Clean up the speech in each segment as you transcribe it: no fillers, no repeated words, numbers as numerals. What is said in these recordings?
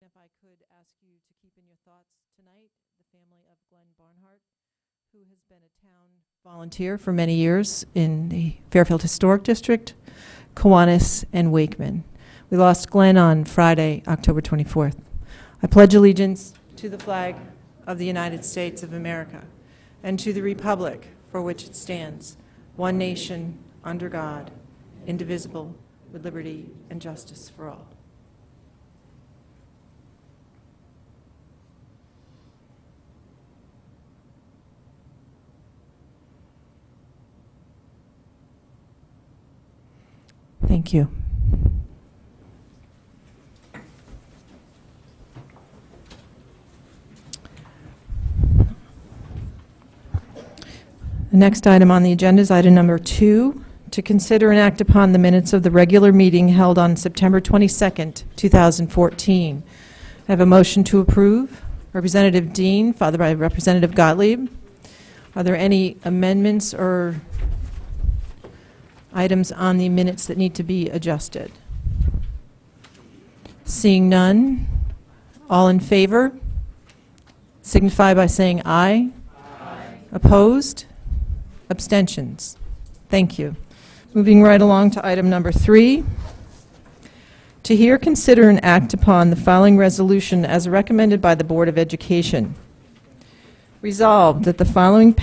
if I could ask you to keep in your thoughts tonight the family of Glenn Barnhart, who has been a town volunteer for many years in the Fairfield Historic District, Kiwanis, and Wakeman. We lost Glenn on Friday, October 24th. I pledge allegiance to the flag of the United States of America and to the republic for which it stands, one nation, under God, indivisible, with liberty and justice for all. Thank you. The next item on the agenda is item number 2, to consider and act upon the minutes of the regular meeting held on September 22nd, 2014. I have a motion to approve. Representative Dean, followed by Representative Gottlieb. Are there any amendments or items on the minutes that need to be adjusted? Seeing none, all in favor signify by saying aye. Aye. Opposed? Abstentions? Thank you. Moving right along to item number 3. To hear, consider, and act upon the following resolution as recommended by the Board of Education. Resolved that the following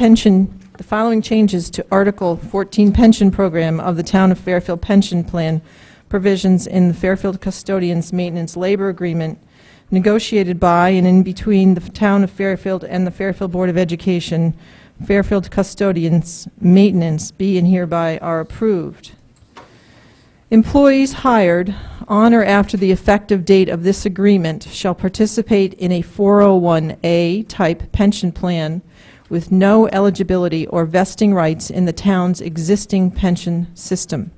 changes to Article 14 Pension Program of the Town of Fairfield Pension Plan provisions in the Fairfield Custodians Maintenance Labor Agreement negotiated by and in between the Town of Fairfield and the Fairfield Board of Education, Fairfield Custodians Maintenance, be and hereby are approved. Employees hired on or after the effective date of this agreement shall participate in a 401A type pension plan with no eligibility or vesting rights in the town's existing pension system.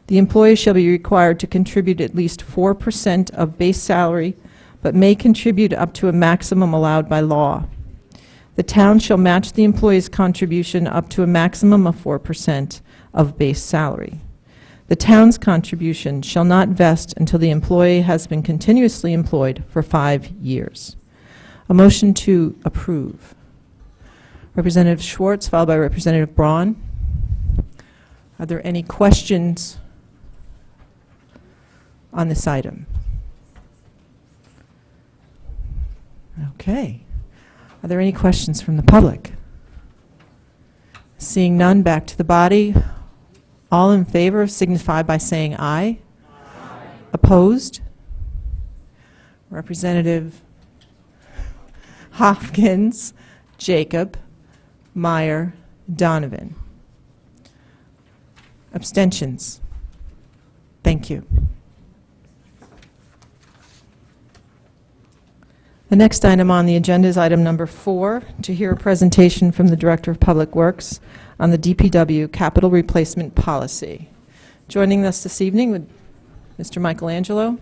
The employee shall be required to contribute at least 4% of base salary, but may contribute up to a maximum allowed by law. The town shall match the employee's contribution up to a maximum of 4% of base salary. The town's contribution shall not vest until the employee has been continuously employed for 5 years. A motion to approve. Representative Schwartz, followed by Representative Braun. Are there any questions on this item? Okay. Are there any questions from the public? Seeing none, back to the body. All in favor signify by saying aye. Aye. Opposed? Representative Hopkins, Jacob, Meyer, Donovan. Abstentions? Thank you. The next item on the agenda is item number 4, to hear a presentation from the Director of Public Works on the DPW capital replacement policy. Joining us this evening with Mr. Michelangelo.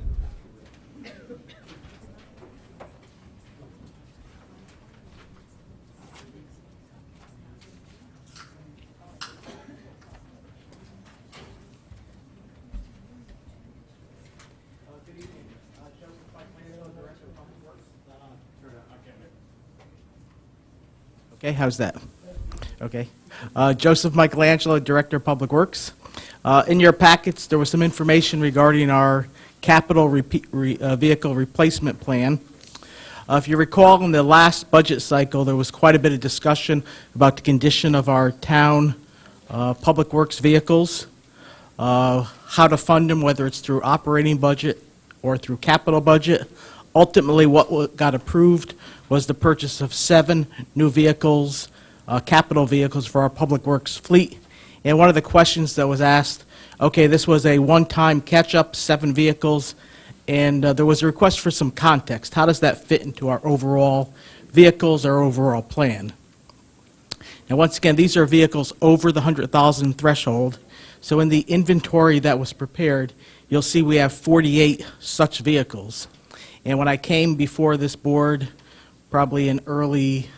Okay, how's that? Okay. Joseph Michelangelo, Director of Public Works. In your packets, there was some information regarding our capital vehicle replacement plan. If you recall, in the last budget cycle, there was quite a bit of discussion about the condition of our town public works vehicles, how to fund them, whether it's through operating budget or through capital budget. Ultimately, what got approved was the purchase of 7 new vehicles, capital vehicles for our public works fleet. And one of the questions that was asked, okay, this was a one-time catch-up, 7 vehicles, and there was a request for some context. How does that fit into our overall vehicles, our overall plan? Now, once again, these are vehicles over the 100,000 threshold. So in the inventory that was prepared, you'll see we have 48 such vehicles. And when I came before this board, probably in early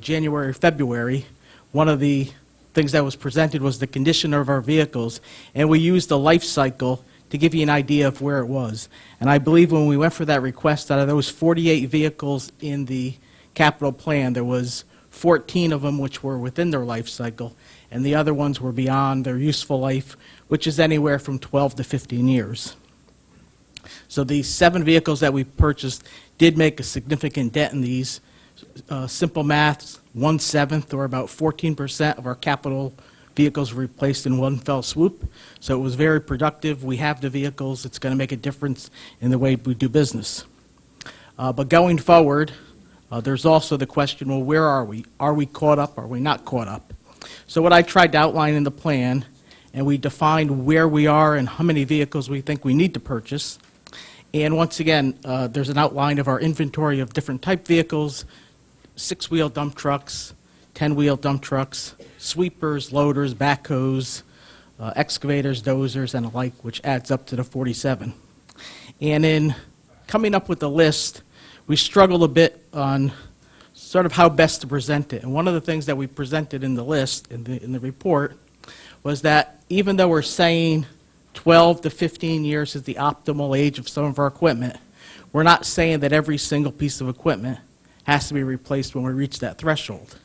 January, February, one of the things that was presented was the condition of our vehicles, and we used the life cycle to give you an idea of where it was. And I believe when we went for that request, out of those 48 vehicles in the capital plan, there was 14 of them which were within their life cycle, and the other ones were beyond their useful life, which is anywhere from 12 to 15 years. So these 7 vehicles that we purchased did make a significant dent in these. Simple maths, 1/7, or about 14% of our capital vehicles were replaced in one fell swoop. So it was very productive. We have the vehicles. It's going to make a difference in the way we do business. But going forward, there's also the question, well, where are we? Are we caught up? Are we not caught up? So what I tried to outline in the plan, and we defined where we are and how many vehicles we think we need to purchase. And once again, there's an outline of our inventory of different type vehicles, 6-wheel dump trucks, 10-wheel dump trucks, sweepers, loaders, backhoes, excavators, dozers, and the like, which adds up to the 47. And in coming up with the list, we struggled a bit on sort of how best to present it. And one of the things that we presented in the list, in the report, was that even though we're saying 12 to 15 years is the optimal age of some of our equipment, we're not saying that every single piece of equipment has to be replaced when we reach that threshold.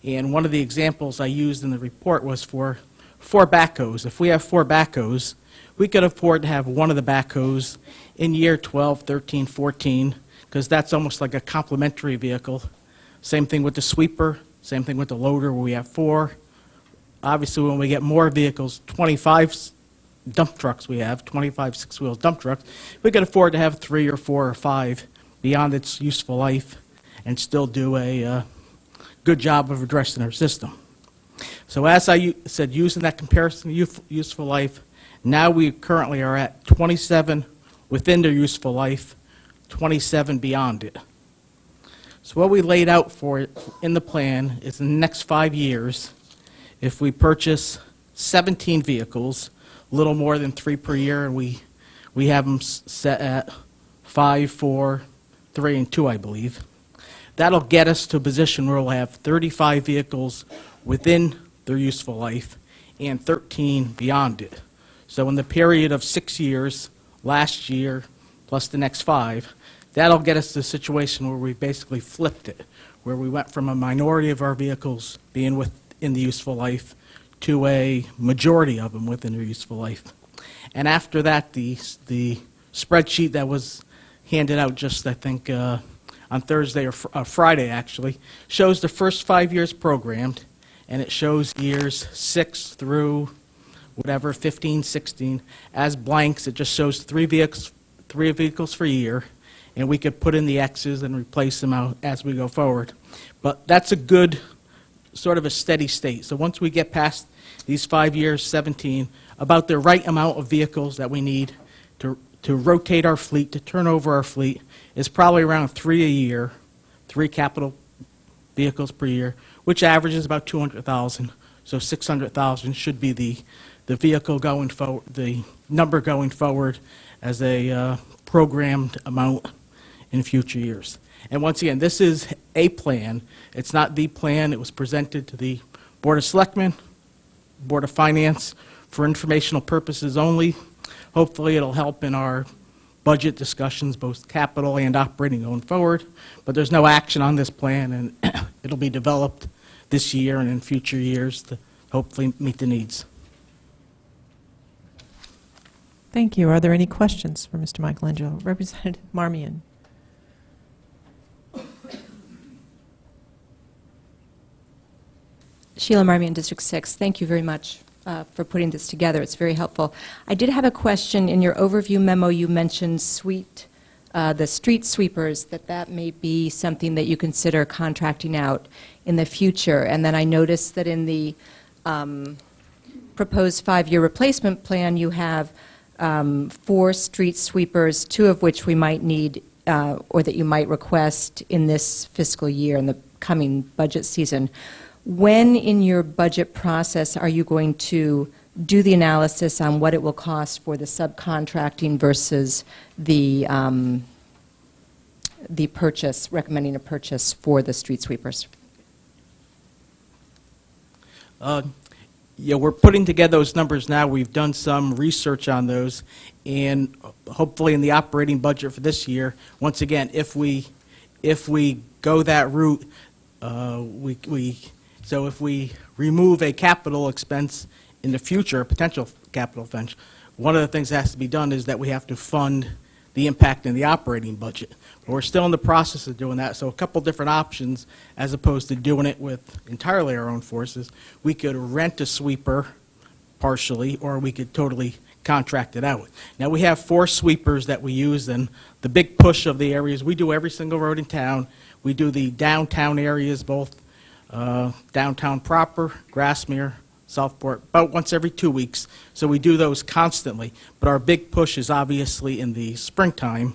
And one of the examples I used in the report was for 4 backhoes. If we have 4 backhoes, we could afford to have one of the backhoes in year 12, 13, 14, because that's almost like a complementary vehicle. Same thing with the sweeper, same thing with the loader where we have 4. Obviously, when we get more vehicles, 25 dump trucks we have, 25 6-wheel dump trucks, we could afford to have 3 or 4 or 5 beyond its useful life and still do a good job of addressing our system. So as I said, using that comparison to useful life, now we currently are at 27 within their useful life, 27 beyond it. So what we laid out for it in the plan is in the next 5 years, if we purchase 17 vehicles, a little more than 3 per year, and we have them set at 5, 4, 3, and 2, I believe. That'll get us to a position where we'll have 35 vehicles within their useful life and 13 beyond it. So in the period of 6 years, last year plus the next 5, that'll get us to a situation where we basically flipped it, where we went from a minority of our vehicles being within the useful life to a majority of them within their useful life. And after that, the spreadsheet that was handed out just, I think, on Thursday or Friday, actually, shows the first 5 years programmed, and it shows years 6 through whatever, 15, 16, as blanks. It just shows 3 vehicles for a year, and we could put in the X's and replace them out as we go forward. But that's a good sort of a steady state. So once we get past these 5 years, 17, about the right amount of vehicles that we need to rotate our fleet, to turn over our fleet, is probably around 3 a year, 3 capital vehicles per year, which averages about 200,000. So 600,000 should be the vehicle going forward, the number going forward as a programmed amount in future years. And once again, this is a plan. It's not the plan. It was presented to the Board of Selectmen, Board of Finance, for informational purposes only. Hopefully it'll help in our budget discussions, both capital and operating going forward. But there's no action on this plan, and it'll be developed this year and in future years to hopefully meet the needs. Thank you. Are there any questions for Mr. Michelangelo? Representative Marmion. Sheila Marmion, District 6. Thank you very much for putting this together. It's very helpful. I did have a question. In your overview memo, you mentioned the street sweepers, that may be something that you consider contracting out in the future. And then I noticed that in the proposed 5-year replacement plan, you have 4 street sweepers, 2 of which we might need or that you might request in this fiscal year, in the coming budget season. When in your budget process are you going to do the analysis on what it will cost for the subcontracting versus the purchase, recommending a purchase for the street sweepers? Yeah, we're putting together those numbers now. We've done some research on those, and hopefully in the operating budget for this year, once again, if we go that route, so if we remove a capital expense in the future, a potential capital expense, one of the things that has to be done is that we have to fund the impact in the operating budget. But we're still in the process of doing that, so a couple different options as opposed to doing it with entirely our own forces. We could rent a sweeper partially, or we could totally contract it out. Now, we have 4 sweepers that we use, and the big push of the areas, we do every single road in town. We do the downtown areas, both downtown proper, Grassmere, Southport, about once every 2 weeks. So we do those constantly. But our big push is obviously in the springtime,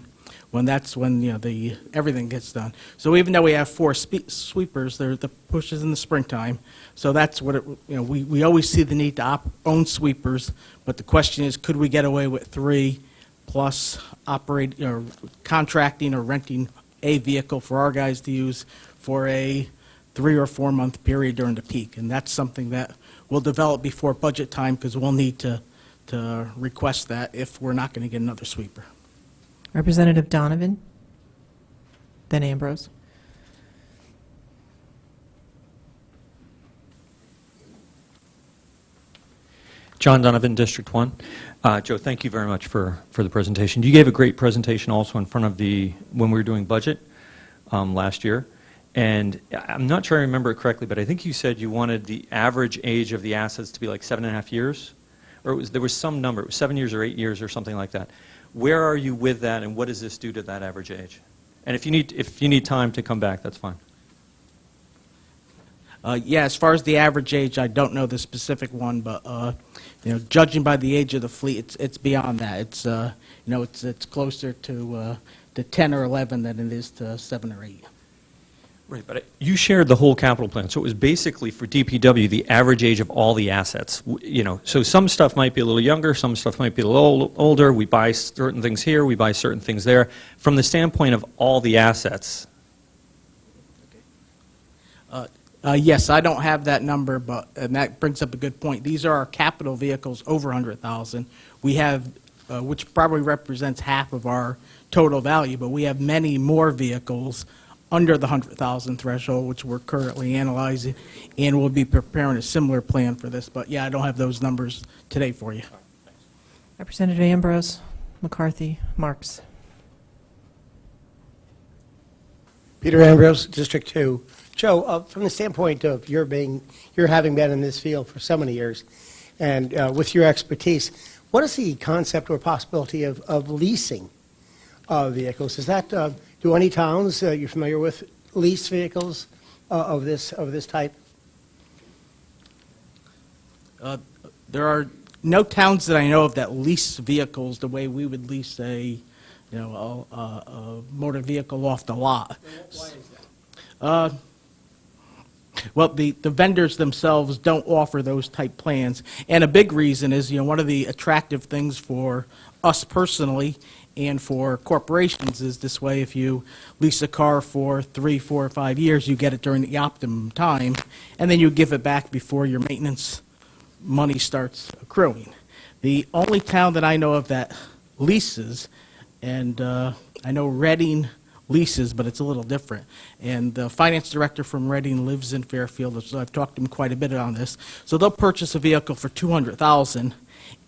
when that's when, you know, everything gets done. So even though we have 4 sweepers, the push is in the springtime. So that's what we always see the need to own sweepers. But the question is, could we get away with 3 plus contracting or renting a vehicle for our guys to use for a 3 or 4 month period during the peak? And that's something that we'll develop before budget time, because we'll need to request that if we're not going to get another sweeper. Representative Donovan, then Ambrose. John Donovan, District 1. Joe, thank you very much for the presentation. You gave a great presentation also in front of when we were doing budget last year. And I'm not sure I remember it correctly, but I think you said you wanted the average age of the assets to be like 7.5 years? Or there was some number, it was 7 years or 8 years or something like that. Where are you with that, and what does this do to that average age? And if you need time to come back, that's fine. Yeah, as far as the average age, I don't know the specific one, but judging by the age of the fleet, it's beyond that. It's closer to 10 or 11 than it is to 7 or 8. Right, but you shared the whole capital plan, so it was basically for DPW the average age of all the assets. So some stuff might be a little younger, some stuff might be a little older. We buy certain things here, we buy certain things there. From the standpoint of all the assets. Yes, I don't have that number, and that brings up a good point. These are our capital vehicles over 100,000. We have, which probably represents half of our total value, but we have many more vehicles under the 100,000 threshold, which we're currently analyzing, and we'll be preparing a similar plan for this. But yeah, I don't have those numbers today for you. Representative Ambrose, McCarthy, Marks. Peter Ambrose, District 2. Joe, from the standpoint of your having been in this field for so many years, and with your expertise, what is the concept or possibility of leasing vehicles? Is that do any towns you're familiar with lease vehicles of this type? There are no towns that I know of that lease vehicles the way we would lease a motor vehicle off the lot. Why is that? Well, the vendors themselves don't offer those type plans. And a big reason is, one of the attractive things for us personally and for corporations is this way: if you lease a car for 3, 4, or 5 years, you get it during the optimum time, and then you give it back before your maintenance money starts accruing. The only town that I know of that leases, and I know Reading leases, but it's a little different. And the finance director from Reading lives in Fairfield, so I've talked to him quite a bit on this. So they'll purchase a vehicle for $200,000,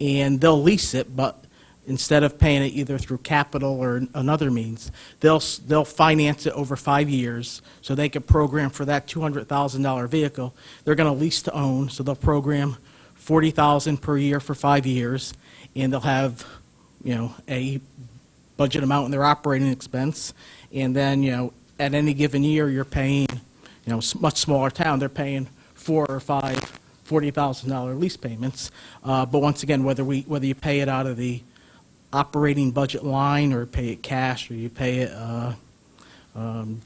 and they'll lease it, but instead of paying it either through capital or another means, they'll finance it over 5 years, so they can program for that $200,000 vehicle. They're going to lease to own, so they'll program $40,000 per year for 5 years, and they'll have, a budget amount in their operating expense, and then, at any given year, you're paying, much smaller town, they're paying 4 or 5 $40,000 lease payments. But once again, whether you pay it out of the operating budget line or pay it cash or you pay it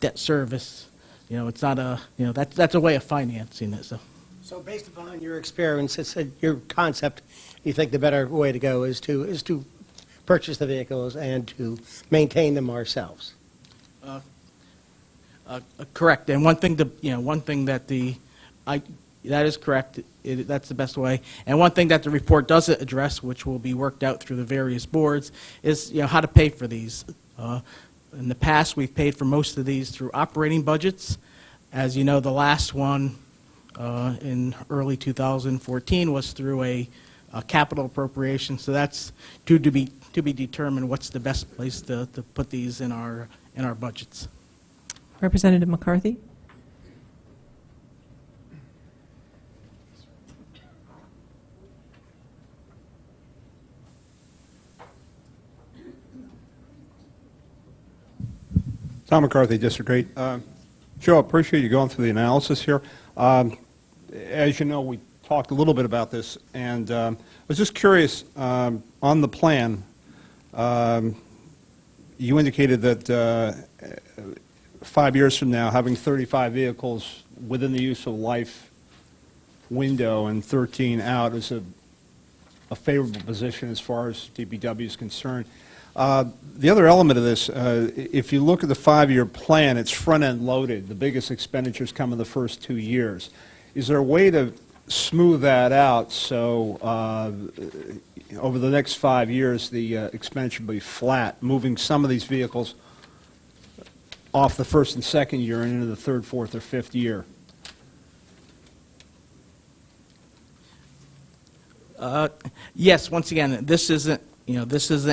debt service, it's not that's a way of financing it. So based upon your experience, your concept, you think the better way to go is to purchase the vehicles and to maintain them ourselves? Correct. And one thing that That is correct. That's the best way. And one thing that the report doesn't address, which will be worked out through the various boards, is how to pay for these. In the past, we've paid for most of these through operating budgets. As you know, the last one in early 2014 was through a capital appropriation. So that's to be determined what's the best place to put these in our budgets. Representative McCarthy? Tom McCarthy, District 8. Joe, I appreciate you going through the analysis here. As you know, we talked a little bit about this, and I was just curious, on the plan, you indicated that 5 years from now, having 35 vehicles within the useful life window and 13 out is a favorable position as far as DPW is concerned. The other element of this, if you look at the 5-year plan, it's front-end loaded. The biggest expenditures come in the first 2 years. Is there a way to smooth that out so over the next 5 years the expenditure will be flat, moving some of these vehicles off the first and second year and into the third, fourth, or fifth year? Yes, once again, this isn't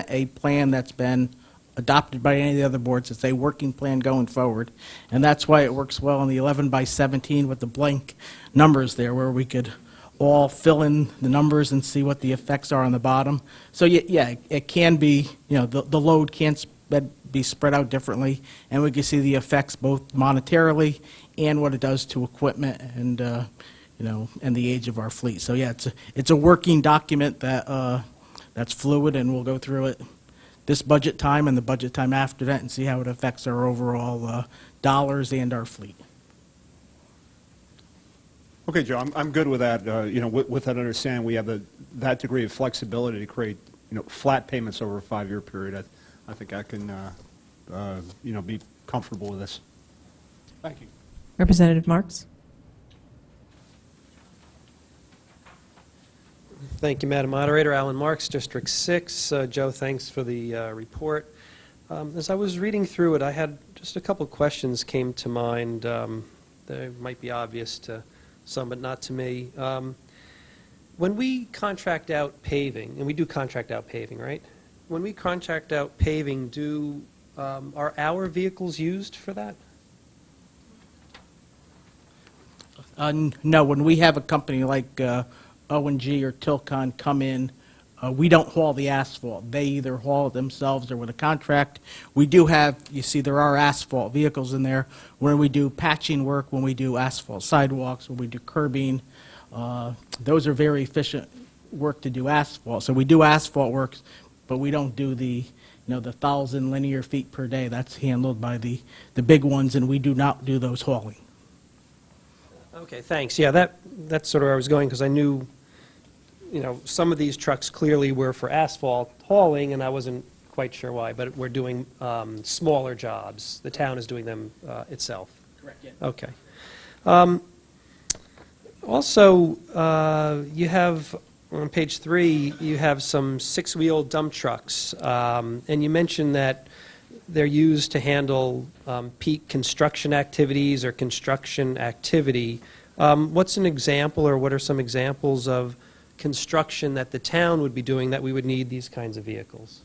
a plan that's been adopted by any of the other boards. It's a working plan going forward, and that's why it works well in the 11 by 17 with the blank numbers there, where we could all fill in the numbers and see what the effects are on the bottom. So yeah, it can be, the load can be spread out differently, and we can see the effects both monetarily and what it does to equipment and and the age of our fleet. So yeah, it's a working document that that's fluid, and we'll go through it this budget time and the budget time after that and see how it affects our overall dollars and our fleet. Okay, Joe, I'm good with that. With that understanding, we have that degree of flexibility to create, flat payments over a 5-year period. I think I can, be comfortable with this. Thank you. Representative Marks? Thank you, Madam Moderator. Alan Marks, District 6. Joe, thanks for the report. As I was reading through it, I had just a couple questions came to mind. They might be obvious to some, but not to me. When we contract out paving, and we do contract out paving, right? When we contract out paving, are our vehicles used for that? No, when we have a company like O&G or Tilcon come in, we don't haul the asphalt. They either haul it themselves or with a contract. We do have, there are asphalt vehicles in there when we do patching work, when we do asphalt sidewalks, when we do curbing. Those are very efficient work to do asphalt. So we do asphalt work, but we don't do the 1,000 linear feet per day. That's handled by the big ones, and we do not do those hauling. Okay, thanks. Yeah, that's sort of where I was going, because I knew, some of these trucks clearly were for asphalt hauling, and I wasn't quite sure why, but we're doing smaller jobs. The town is doing them itself. Correct, yeah. Okay. Also, you have, on page 3, you have some 6-wheel dump trucks, and you mentioned that they're used to handle peak construction activities or construction activity. What's an example, or what are some examples of construction that the town would be doing that we would need these kinds of vehicles?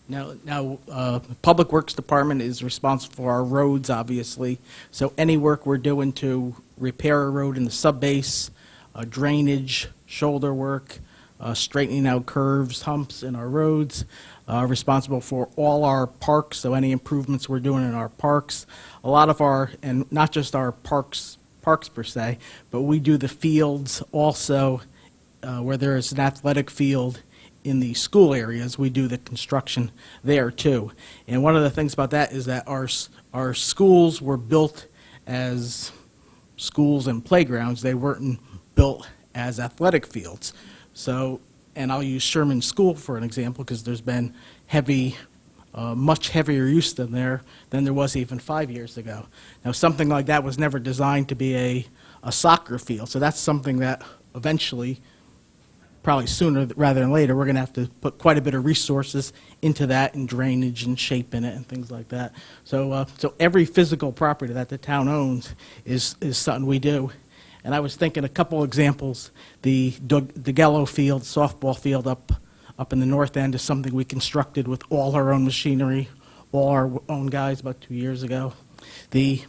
Now, Public Works Department is responsible for our roads, obviously. So any work we're doing to repair a road in the subbase, drainage, shoulder work, straightening out curves, humps in our roads, responsible for all our parks, so any improvements we're doing in our parks. A lot of our, and not just our parks per se, but we do the fields also, where there is an athletic field in the school areas. We do the construction there too. And one of the things about that is that our schools were built as schools and playgrounds. They weren't built as athletic fields. So, and I'll use Sherman School for an example, because there's been heavy much heavier use than there was even 5 years ago. Now, something like that was never designed to be a soccer field, so that's something that eventually, probably sooner rather than later, we're going to have to put quite a bit of resources into that, and drainage and shape in it and things like that. So every physical property that the town owns is something we do. And I was thinking a couple examples. The DeGello Field, softball field up in the north end, is something we constructed with all our own machinery, all our own guys about 2 years ago. The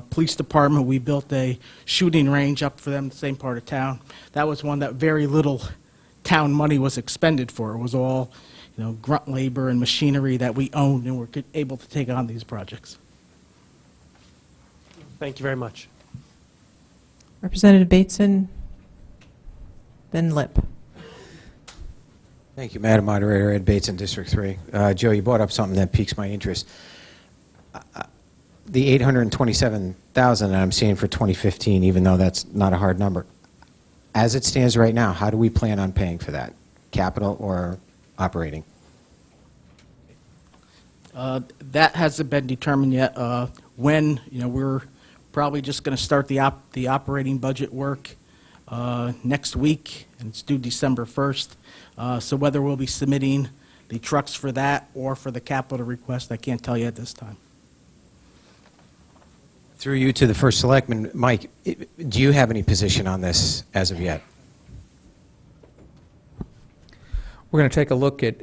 police department, we built a shooting range up for them in the same part of town. That was one that very little town money was expended for. It was all, grunt labor and machinery that we owned, and were able to take on these projects. Thank you very much. Representative Bateson, then Lip. Thank you, Madam Moderator. Ed Bates in District 3. Joe, you brought up something that piques my interest. The 827,000 that I'm seeing for 2015, even though that's not a hard number, as it stands right now, how do we plan on paying for that? Capital or operating? That hasn't been determined yet. When, we're probably just going to start the operating budget work next week, and it's due December 1st. So whether we'll be submitting the trucks for that or for the capital request, I can't tell you at this time. Through you to the First Selectman, Mike, do you have any position on this as of yet? We're going to take a look at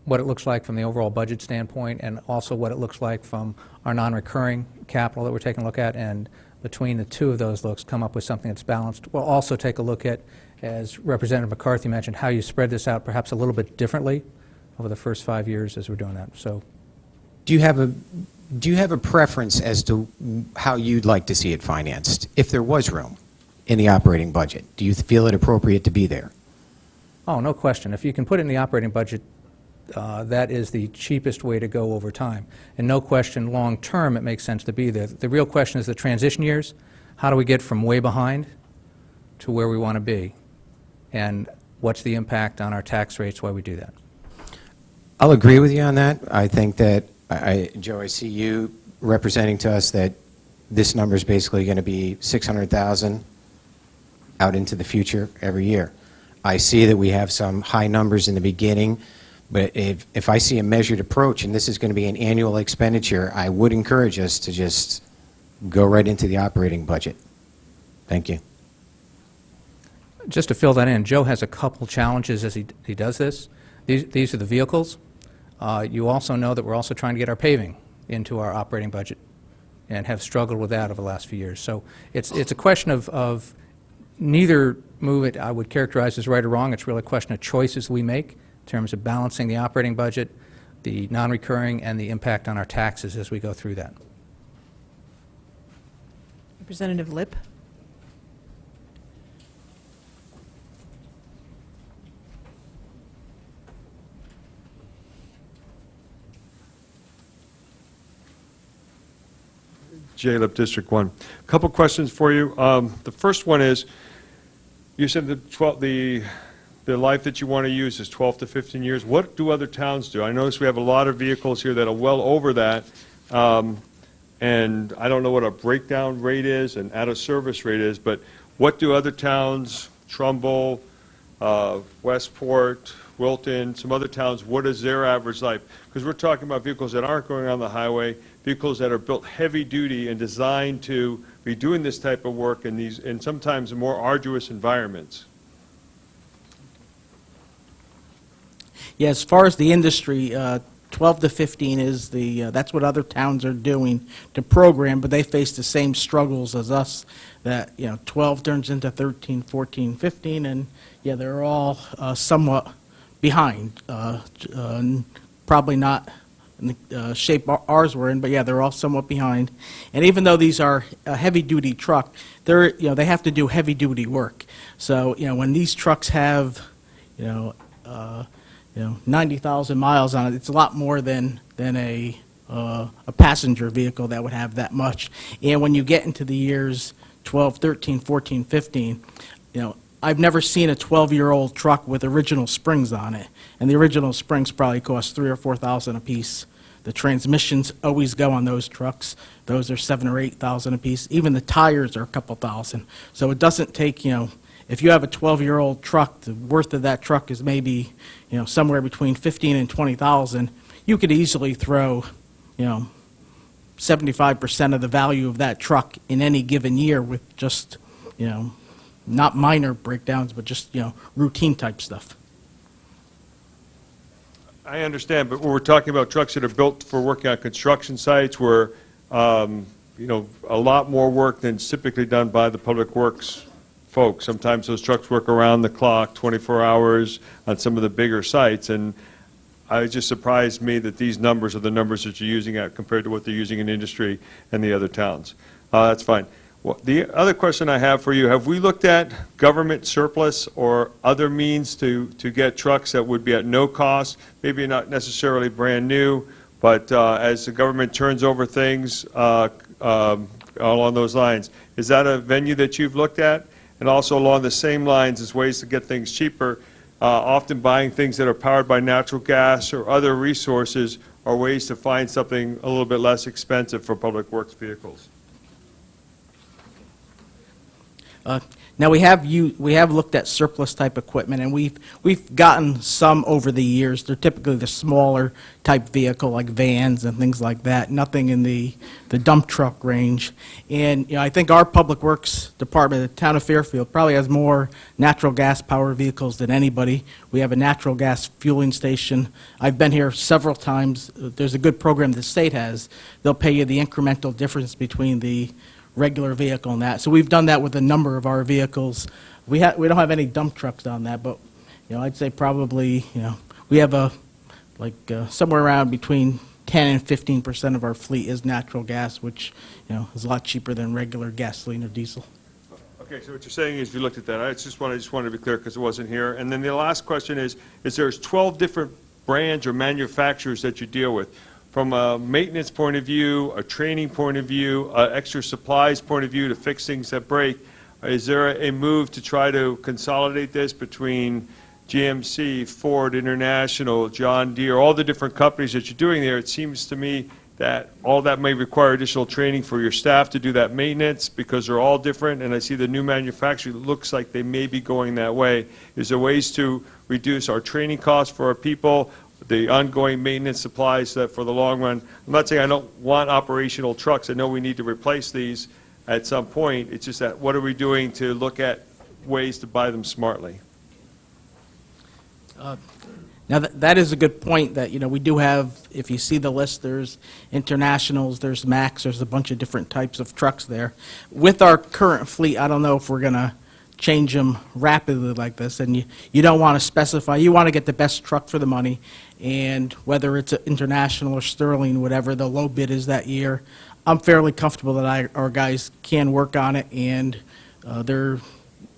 what it looks like from the overall budget standpoint, and also what it looks like from our non-recurring capital that we're taking a look at, and between the two of those looks, come up with something that's balanced. We'll also take a look at, as Representative McCarthy mentioned, how you spread this out perhaps a little bit differently over the first 5 years as we're doing that. So, Do you have a preference as to how you'd like to see it financed, if there was room in the operating budget? Do you feel it appropriate to be there? oh, no question. If you can put it in the operating budget, that is the cheapest way to go over time. And no question, long-term, it makes sense to be there. The real question is the transition years. How do we get from way behind to where we want to be? And what's the impact on our tax rates while we do that? I'll agree with you on that. I think that, Joe, I see you representing to us that this number is basically going to be 600,000 out into the future every year. I see that we have some high numbers in the beginning, but if I see a measured approach, and this is going to be an annual expenditure, I would encourage us to just go right into the operating budget. Thank you. Just to fill that in, Joe has a couple challenges as he does this. These are the vehicles. You also know that we're also trying to get our paving into our operating budget, and have struggled with that over the last few years. So it's a question of neither move it I would characterize as right or wrong. It's really a question of choices we make in terms of balancing the operating budget, the non-recurring, and the impact on our taxes as we go through that. Representative Lip. Jay Lip, District 1. A couple questions for you. The first one is, you said the life that you want to use is 12 to 15 years. What do other towns do? I notice we have a lot of vehicles here that are well over that, and I don't know what a breakdown rate is and out-of-service rate is, but what do other towns, Trumbull, Westport, Wilton, some other towns, what is their average life? Because we're talking about vehicles that aren't going on the highway, vehicles that are built heavy duty and designed to be doing this type of work in these, and sometimes more arduous environments. Yeah, as far as the industry, 12 to 15 is that's what other towns are doing to program, but they face the same struggles as us, that, 12 turns into 13, 14, 15, and yeah, they're all somewhat behind. Probably not in the shape ours were in, but yeah, they're all somewhat behind. And even though these are a heavy-duty truck, they have to do heavy-duty work. So, when these trucks have, 90,000 miles on it, it's a lot more than a passenger vehicle that would have that much. And when you get into the years 12, 13, 14, 15, I've never seen a 12-year-old truck with original springs on it, and the original springs probably cost $3,000 or $4,000 apiece. The transmissions always go on those trucks. Those are $7,000 or $8,000 apiece. Even the tires are a couple thousand. So it doesn't take, if you have a 12-year-old truck, the worth of that truck is maybe, somewhere between $15,000 and $20,000. You could easily throw, 75% of the value of that truck in any given year with just, not minor breakdowns, but just, routine type stuff. I understand, but we're talking about trucks that are built for working on construction sites where, a lot more work than is typically done by the Public Works folks. Sometimes those trucks work around the clock, 24 hours on some of the bigger sites, and it just surprised me that these numbers are the numbers that you're using compared to what they're using in industry and the other towns. That's fine. Well, the other question I have for you, have we looked at government surplus or other means to get trucks that would be at no cost, maybe not necessarily brand new, but as the government turns over things along those lines? Is that a venue that you've looked at? And also along the same lines as ways to get things cheaper, often buying things that are powered by natural gas or other resources are ways to find something a little bit less expensive for Public Works vehicles. Now we have looked at surplus type equipment, and we've gotten some over the years. They're typically the smaller type vehicle, like vans and things like that. Nothing in the dump truck range. And I think our Public Works Department, the town of Fairfield, probably has more natural gas powered vehicles than anybody. We have a natural gas fueling station. I've been here several times. There's a good program the state has. They'll pay you the incremental difference between the regular vehicle and that. So we've done that with a number of our vehicles. We don't have any dump trucks on that, but I'd say probably we have somewhere around between 10 and 15% of our fleet is natural gas, which is a lot cheaper than regular gasoline or diesel. Okay, so what you're saying is you looked at that. I just wanted to be clear because it wasn't here. And then the last question is there's 12 different brands or manufacturers that you deal with. From a maintenance point of view, a training point of view, extra supplies point of view to fix things that break, is there a move to try to consolidate this between GMC, Ford International, John Deere, all the different companies that you're doing there? It seems to me that all that may require additional training for your staff to do that maintenance because they're all different, and I see the new manufacturer looks like they may be going that way. Is there ways to reduce our training costs for our people, the ongoing maintenance supplies that for the long run? I'm not saying I don't want operational trucks. I know we need to replace these at some point. It's just that what are we doing to look at ways to buy them smartly? Now, that is a good point that, we do have, if you see the list, there's Internationals, there's Max, there's a bunch of different types of trucks there. With our current fleet, I don't know if we're going to change them rapidly like this, and you don't want to specify. You want to get the best truck for the money, and whether it's an International or Sterling, whatever the low bid is that year, I'm fairly comfortable that our guys can work on it, and they're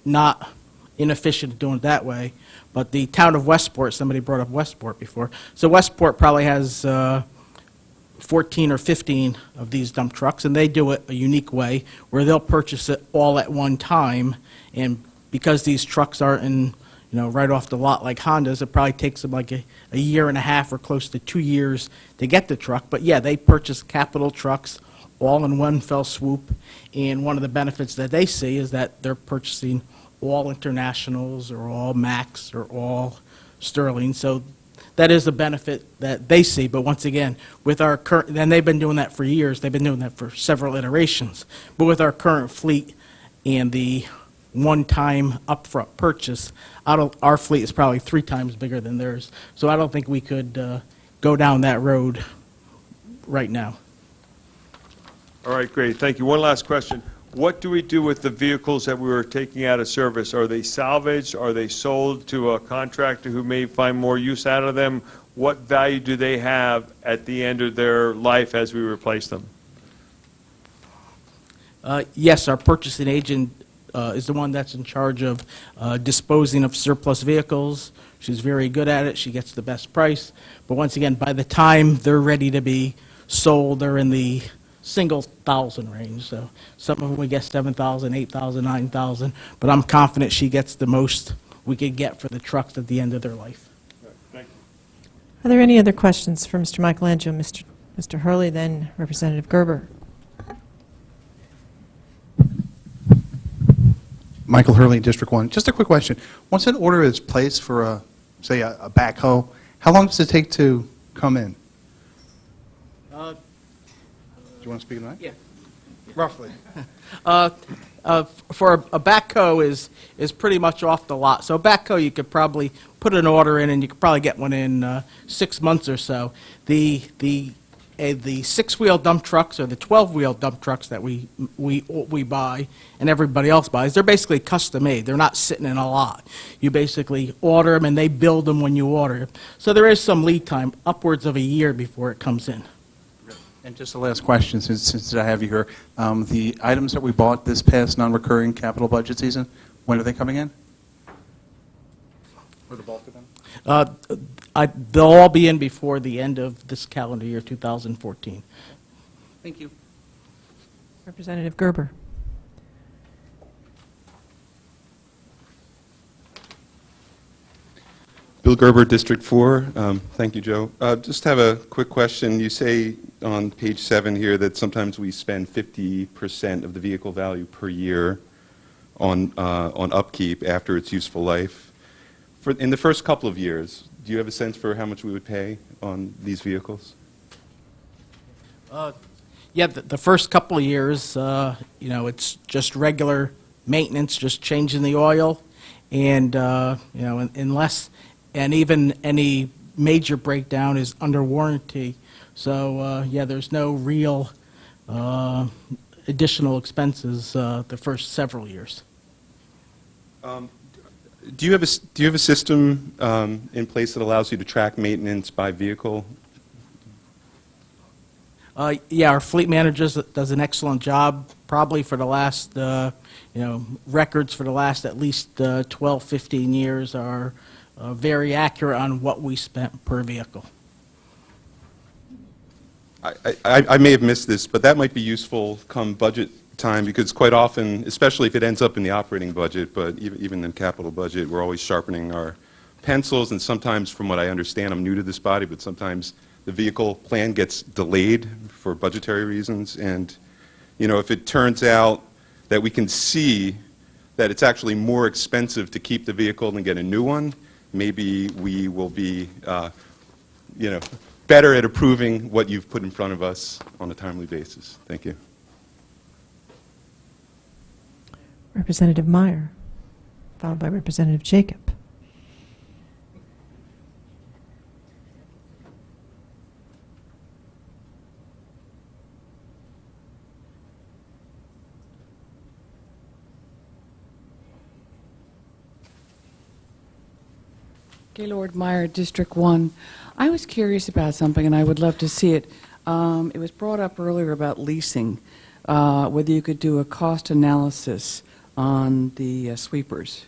not inefficient doing it that way. But the town of Westport, somebody brought up Westport before, so Westport probably has 14 or 15 of these dump trucks, and they do it a unique way where they'll purchase it all at one time, and because these trucks aren't right off the lot like Hondas, it probably takes them like a year and a half or close to 2 years to get the truck. But yeah, they purchase capital trucks all in one fell swoop, and one of the benefits that they see is that they're purchasing all Internationals or all Max or all Sterling. So that is a benefit that they see. But once again, with our current, and they've been doing that for years, they've been doing that for several iterations. But with our current fleet and the one-time upfront purchase, our fleet is probably 3 times bigger than theirs. So I don't think we could go down that road right now. All right, great. Thank you. One last question. What do we do with the vehicles that we were taking out of service? Are they salvaged? Are they sold to a contractor who may find more use out of them? What value do they have at the end of their life as we replace them? Yes, our purchasing agent is the one that's in charge of disposing of surplus vehicles. She's very good at it. She gets the best price. But once again, by the time they're ready to be sold, they're in the single thousand range. So some of them we get 7,000, 8,000, 9,000, but I'm confident she gets the most we could get for the trucks at the end of their life. Thank you. Are there any other questions for Mr. Michelangelo? Mr. Hurley, then Representative Gerber. Michael Hurley, District 1. Just a quick question. Once an order is placed for, say, a backhoe, how long does it take to come in? Do you want to speak on that? Yeah. Roughly. For a backhoe is pretty much off the lot. So a backhoe, you could probably put an order in, and you could probably get one in 6 months or so. The 6-wheel dump trucks or the 12-wheel dump trucks that we buy and everybody else buys, they're basically custom made. They're not sitting in a lot. You basically order them and they build them when you order them. So there is some lead time, upwards of a year before it comes in. And just the last question, since I have you here. The items that we bought this past non-recurring capital budget season, when are they coming in? Or the bulk of them? They'll all be in before the end of this calendar year, 2014. Thank you. Representative Gerber. Bill Gerber, District 4. Thank you, Joe. Just have a quick question. You say on page 7 here that sometimes we spend 50% of the vehicle value per year on upkeep after its useful life. In the first couple of years, do you have a sense for how much we would pay on these vehicles? Yeah, the first couple of years, it's just regular maintenance, just changing the oil, and unless even any major breakdown is under warranty. So there's no real additional expenses the first several years. Do you have a system in place that allows you to track maintenance by vehicle? Our fleet manager does an excellent job. Probably for the last, records for the last at least 12, 15 years are very accurate on what we spent per vehicle. I may have missed this, but that might be useful come budget time, because quite often, especially if it ends up in the operating budget, but even in capital budget, we're always sharpening our pencils, and sometimes, from what I understand, I'm new to this body, but sometimes the vehicle plan gets delayed for budgetary reasons, and if it turns out that we can see that it's actually more expensive to keep the vehicle than get a new one, maybe we will be better at approving what you've put in front of us on a timely basis. Thank you. Representative Meyer, followed by Representative Jacob. Gaylord Meyer, District 1. I was curious about something, and I would love to see it. It was brought up earlier about leasing, whether you could do a cost analysis on the sweepers,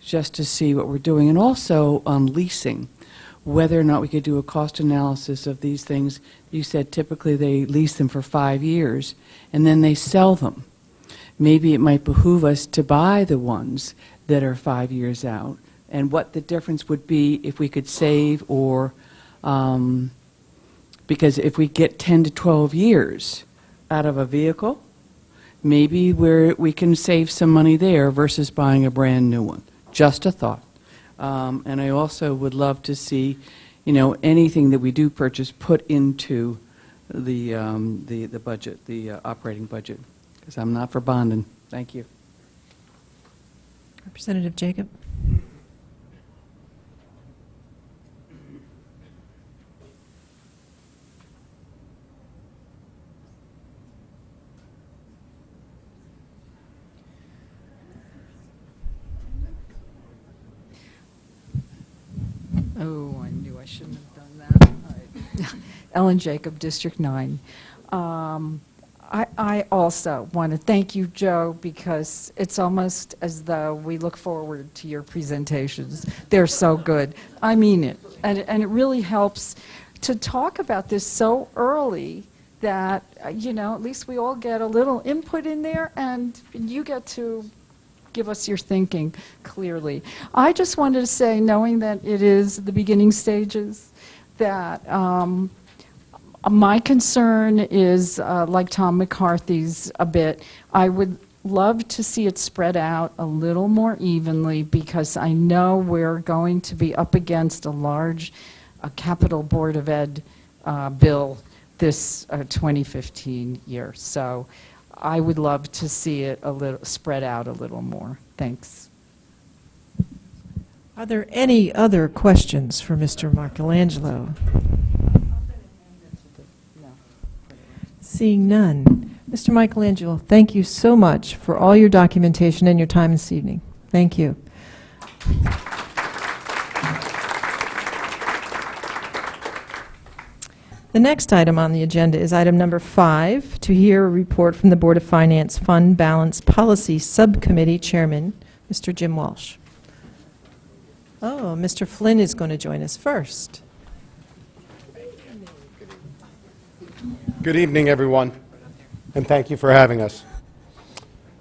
just to see what we're doing, and also on leasing, whether or not we could do a cost analysis of these things. You said typically they lease them for 5 years, and then they sell them. Maybe it might behoove us to buy the ones that are 5 years out, and what the difference would be if we could save, or because if we get 10 to 12 years out of a vehicle, maybe we can save some money there versus buying a brand new one. Just a thought. And I also would love to see, anything that we do purchase put into the budget, the operating budget, because I'm not for bonding. Thank you. Representative Jacob. Oh, I knew I shouldn't have done that. Ellen Jacob, District 9. I also want to thank you, Joe, because it's almost as though we look forward to your presentations. They're so good. I mean it. And it really helps to talk about this so early that, at least we all get a little input in there, and you get to give us your thinking clearly. I just wanted to say, knowing that it is the beginning stages, that my concern is, like Tom McCarthy's a bit, I would love to see it spread out a little more evenly, because I know we're going to be up against a large capital Board of Ed bill this 2015 year. So I would love to see it a little spread out a little more. Thanks. Are there any other questions for Mr. Michelangelo? Seeing none. Mr. Michelangelo, thank you so much for all your documentation and your time this evening. Thank you. The next item on the agenda is item number 5, to hear a report from the Board of Finance Fund Balance Policy Subcommittee Chairman, Mr. Jim Walsh. Oh, Mr. Flynn is going to join us first. Good evening, everyone, and thank you for having us.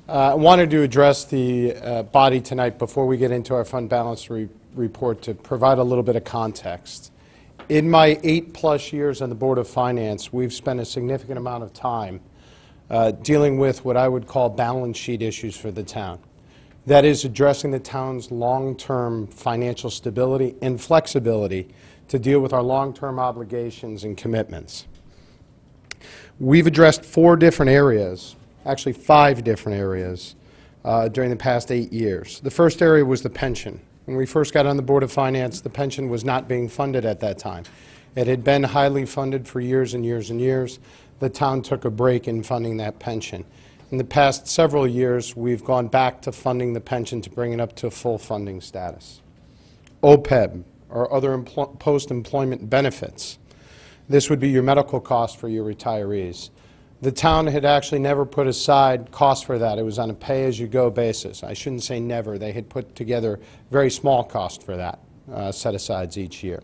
I wanted to address the body tonight before we get into our fund balance report to provide a little bit of context. In my 8+ years on the Board of Finance, we've spent a significant amount of time dealing with what I would call balance sheet issues for the town. That is, addressing the town's long-term financial stability and flexibility to deal with our long-term obligations and commitments. We've addressed 4 different areas, actually 5 different areas, during the past 8 years. The first area was the pension. When we first got on the Board of Finance, the pension was not being funded at that time. It had been highly funded for years and years and years. The town took a break in funding that pension. In the past several years, we've gone back to funding the pension to bring it up to full funding status. OPEB, or other post-employment benefits. This would be your medical costs for your retirees. The town had actually never put aside costs for that. It was on a pay-as-you-go basis. I shouldn't say never. They had put together very small cost for that, set-asides each year.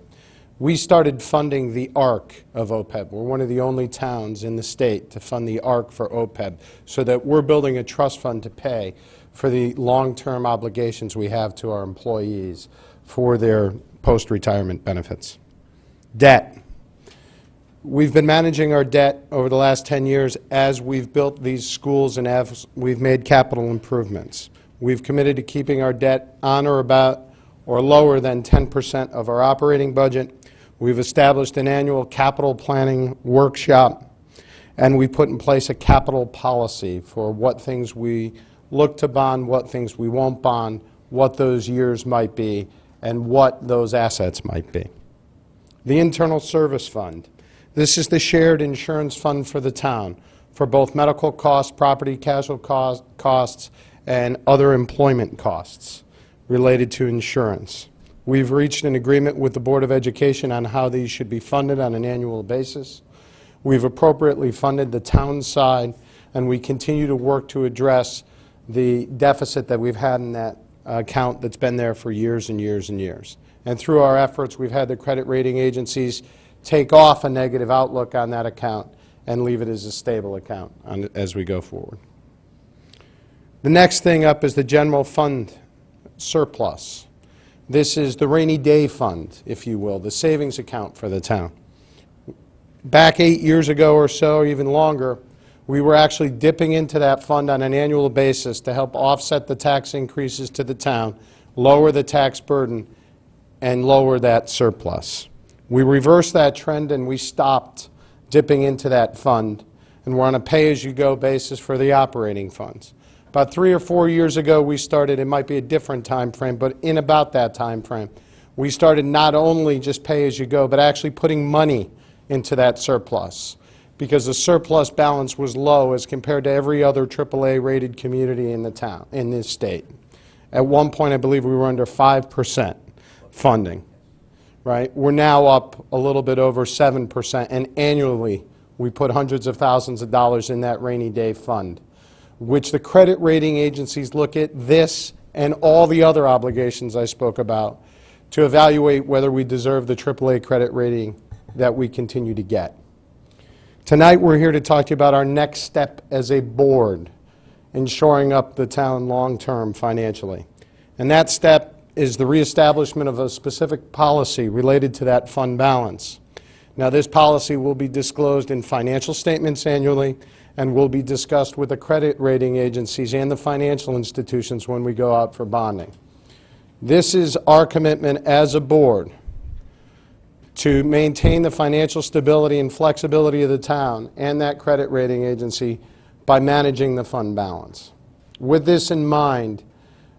We started funding the ARC of OPEB. We're one of the only towns in the state to fund the ARC for OPEB, so that we're building a trust fund to pay for the long-term obligations we have to our employees for their post-retirement benefits. Debt. We've been managing our debt over the last 10 years as we've built these schools and as we've made capital improvements. We've committed to keeping our debt on or about or lower than 10% of our operating budget. We've established an annual capital planning workshop, and we put in place a capital policy for what things we look to bond, what things we won't bond, what those years might be, and what those assets might be. The Internal Service Fund. This is the shared insurance fund for the town for both medical costs, property casualty costs, and other employment costs related to insurance. We've reached an agreement with the Board of Education on how these should be funded on an annual basis. We've appropriately funded the town side, and we continue to work to address the deficit that we've had in that account that's been there for years and years and years. And through our efforts, we've had the credit rating agencies take off a negative outlook on that account and leave it as a stable account as we go forward. The next thing up is the general fund surplus. This is the rainy day fund, if you will, the savings account for the town. Back 8 years ago or so, or even longer, we were actually dipping into that fund on an annual basis to help offset the tax increases to the town, lower the tax burden, and lower that surplus. We reversed that trend and we stopped dipping into that fund, and we're on a pay-as-you-go basis for the operating funds. About 3 or 4 years ago, we started, it might be a different time frame, but in about that time frame, we started not only just pay-as-you-go, but actually putting money into that surplus, because the surplus balance was low as compared to every other AAA-rated community in the town, in this state. At one point, I believe we were under 5% funding. Right? We're now up a little bit over 7%, and annually we put hundreds of thousands of dollars in that rainy day fund, which the credit rating agencies look at this and all the other obligations I spoke about to evaluate whether we deserve the AAA credit rating that we continue to get. Tonight, we're here to talk to you about our next step as a board in shoring up the town long-term financially. And that step is the reestablishment of a specific policy related to that fund balance. Now, this policy will be disclosed in financial statements annually and will be discussed with the credit rating agencies and the financial institutions when we go out for bonding. This is our commitment as a board to maintain the financial stability and flexibility of the town and that credit rating agency by managing the fund balance. With this in mind,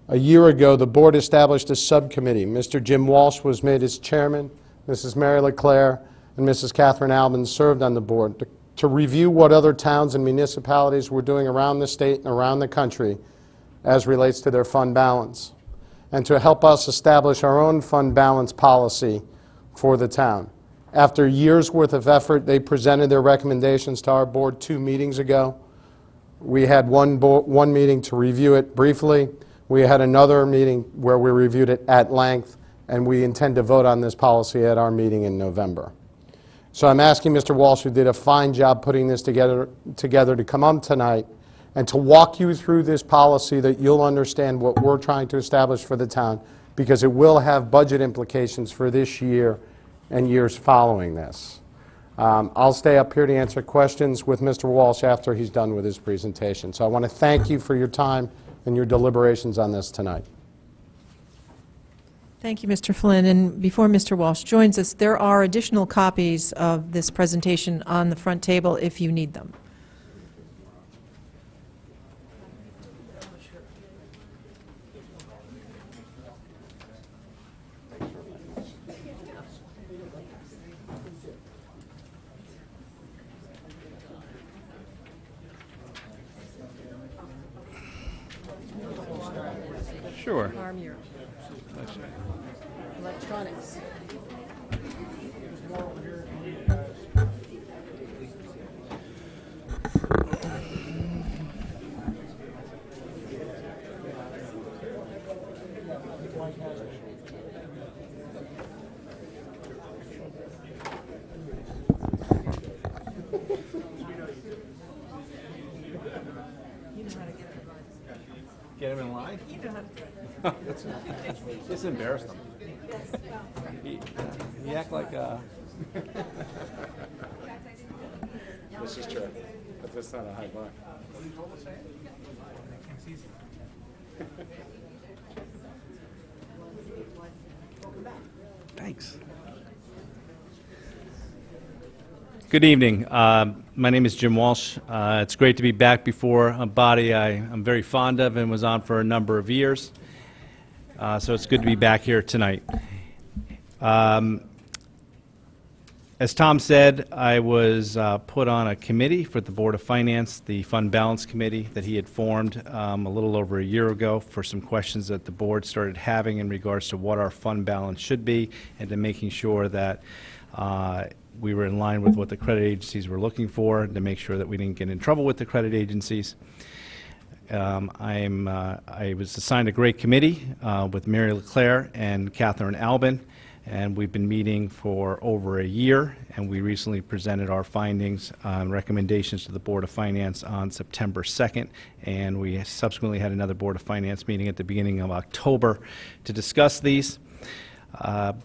a year ago, the board established a subcommittee. Mr. Jim Walsh was made its chairman, Mrs. Mary LeClaire and Mrs. Catherine Albin served on the board to review what other towns and municipalities were doing around the state and around the country as relates to their fund balance, and to help us establish our own fund balance policy for the town. After years' worth of effort, they presented their recommendations to our board 2 meetings ago. We had one meeting to review it briefly. We had another meeting where we reviewed it at length, and we intend to vote on this policy at our meeting in November. So I'm asking Mr. Walsh, who did a fine job putting this together to come up tonight and to walk you through this policy that you'll understand what we're trying to establish for the town, because it will have budget implications for this year and years following this. I'll stay up here to answer questions with Mr. Walsh after he's done with his presentation. So I want to thank you for your time and your deliberations on this tonight. Thank you, Mr. Flynn. And before Mr. Walsh joins us, there are additional copies of this presentation on the front table if you need them. Sure. Electronics. Get him in line? Just embarrass them. You act like this is true, but that's not a high bar. Thanks. Good evening. My name is Jim Walsh. It's great to be back before a body I'm very fond of and was on for a number of years. So it's good to be back here tonight. As Tom said, I was put on a committee for the Board of Finance, the Fund Balance Committee that he had formed a little over a year ago for some questions that the board started having in regards to what our fund balance should be and to making sure that we were in line with what the credit agencies were looking for and to make sure that we didn't get in trouble with the credit agencies. I was assigned a great committee with Mary LeClaire and Catherine Albin, and we've been meeting for over a year, and we recently presented our findings and recommendations to the Board of Finance on September 2nd, and we subsequently had another Board of Finance meeting at the beginning of October to discuss these. A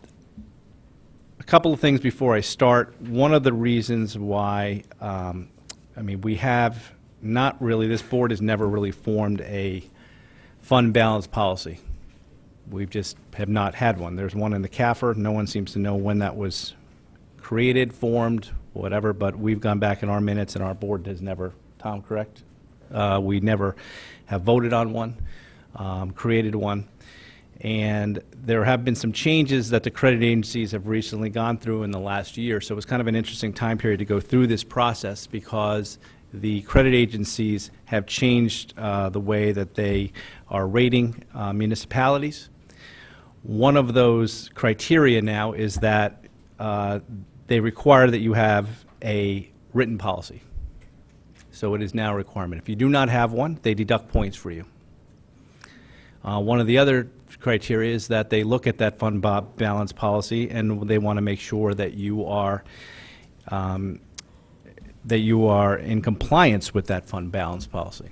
couple of things before I start. One of the reasons why, we have not really, this board has never really formed a fund balance policy. We just have not had one. There's one in the CAFR. No one seems to know when that was created, formed, whatever, but we've gone back in our minutes and our board has never, Tom, correct? We never have voted on one, created one. And there have been some changes that the credit agencies have recently gone through in the last year. So it was kind of an interesting time period to go through this process because the credit agencies have changed the way that they are rating municipalities. One of those criteria now is that they require that you have a written policy. So it is now a requirement. If you do not have one, they deduct points for you. One of the other criteria is that they look at that fund balance policy and they want to make sure that you are that you are in compliance with that fund balance policy.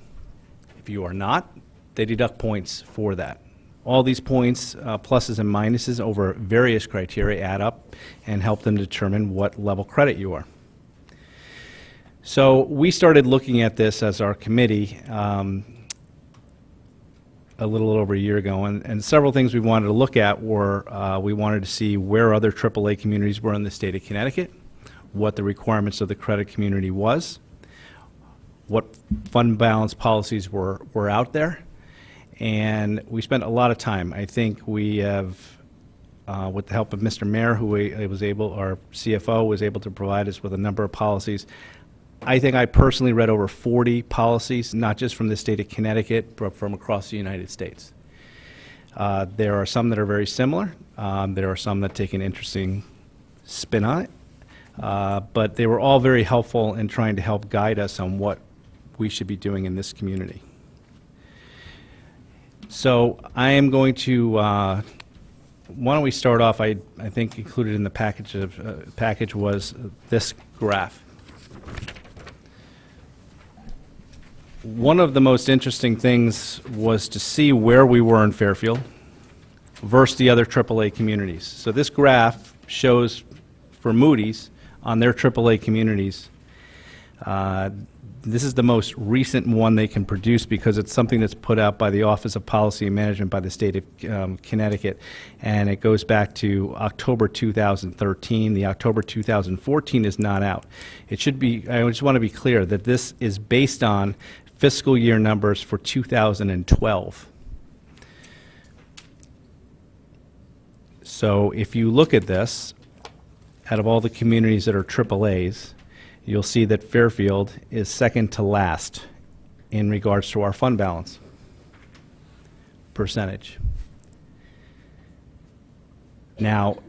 If you are not, they deduct points for that. All these points, pluses and minuses over various criteria, add up and help them determine what level credit you are. So we started looking at this as our committee a little over a year ago, and several things we wanted to look at were we wanted to see where other AAA communities were in the state of Connecticut, what the requirements of the credit community was, what fund balance policies were out there, and we spent a lot of time. I think we have, with the help of Mr. Mayor, who our CFO was able to provide us with a number of policies. I think I personally read over 40 policies, not just from the state of Connecticut, but from across the United States. There are some that are very similar. There are some that take an interesting spin on it. But they were all very helpful in trying to help guide us on what we should be doing in this community. So I am going to, why don't we start off, I think included in the package was this graph. One of the most interesting things was to see where we were in Fairfield versus the other AAA communities. So this graph shows for Moody's on their AAA communities. This is the most recent one they can produce because it's something that's put out by the Office of Policy and Management by the state of Connecticut, and it goes back to October 2013. The October 2014 is not out. It should be, I just want to be clear that this is based on fiscal year numbers for 2012. So if you look at this, out of all the communities that are AAAs, you'll see that Fairfield is second to last in regards to our fund balance percentage. Now,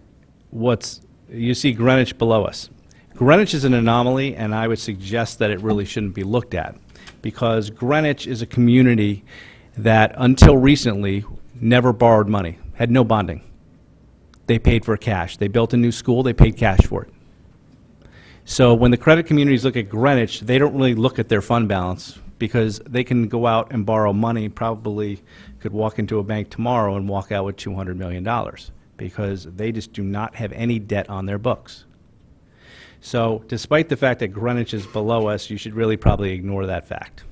you see Greenwich below us. Greenwich is an anomaly, and I would suggest that it really shouldn't be looked at, because Greenwich is a community that until recently never borrowed money, had no bonding. They paid for cash. They built a new school, they paid cash for it. So when the credit communities look at Greenwich, they don't really look at their fund balance because they can go out and borrow money, probably could walk into a bank tomorrow and walk out with $200 million because they just do not have any debt on their books. So despite the fact that Greenwich is below us, you should really probably ignore that fact.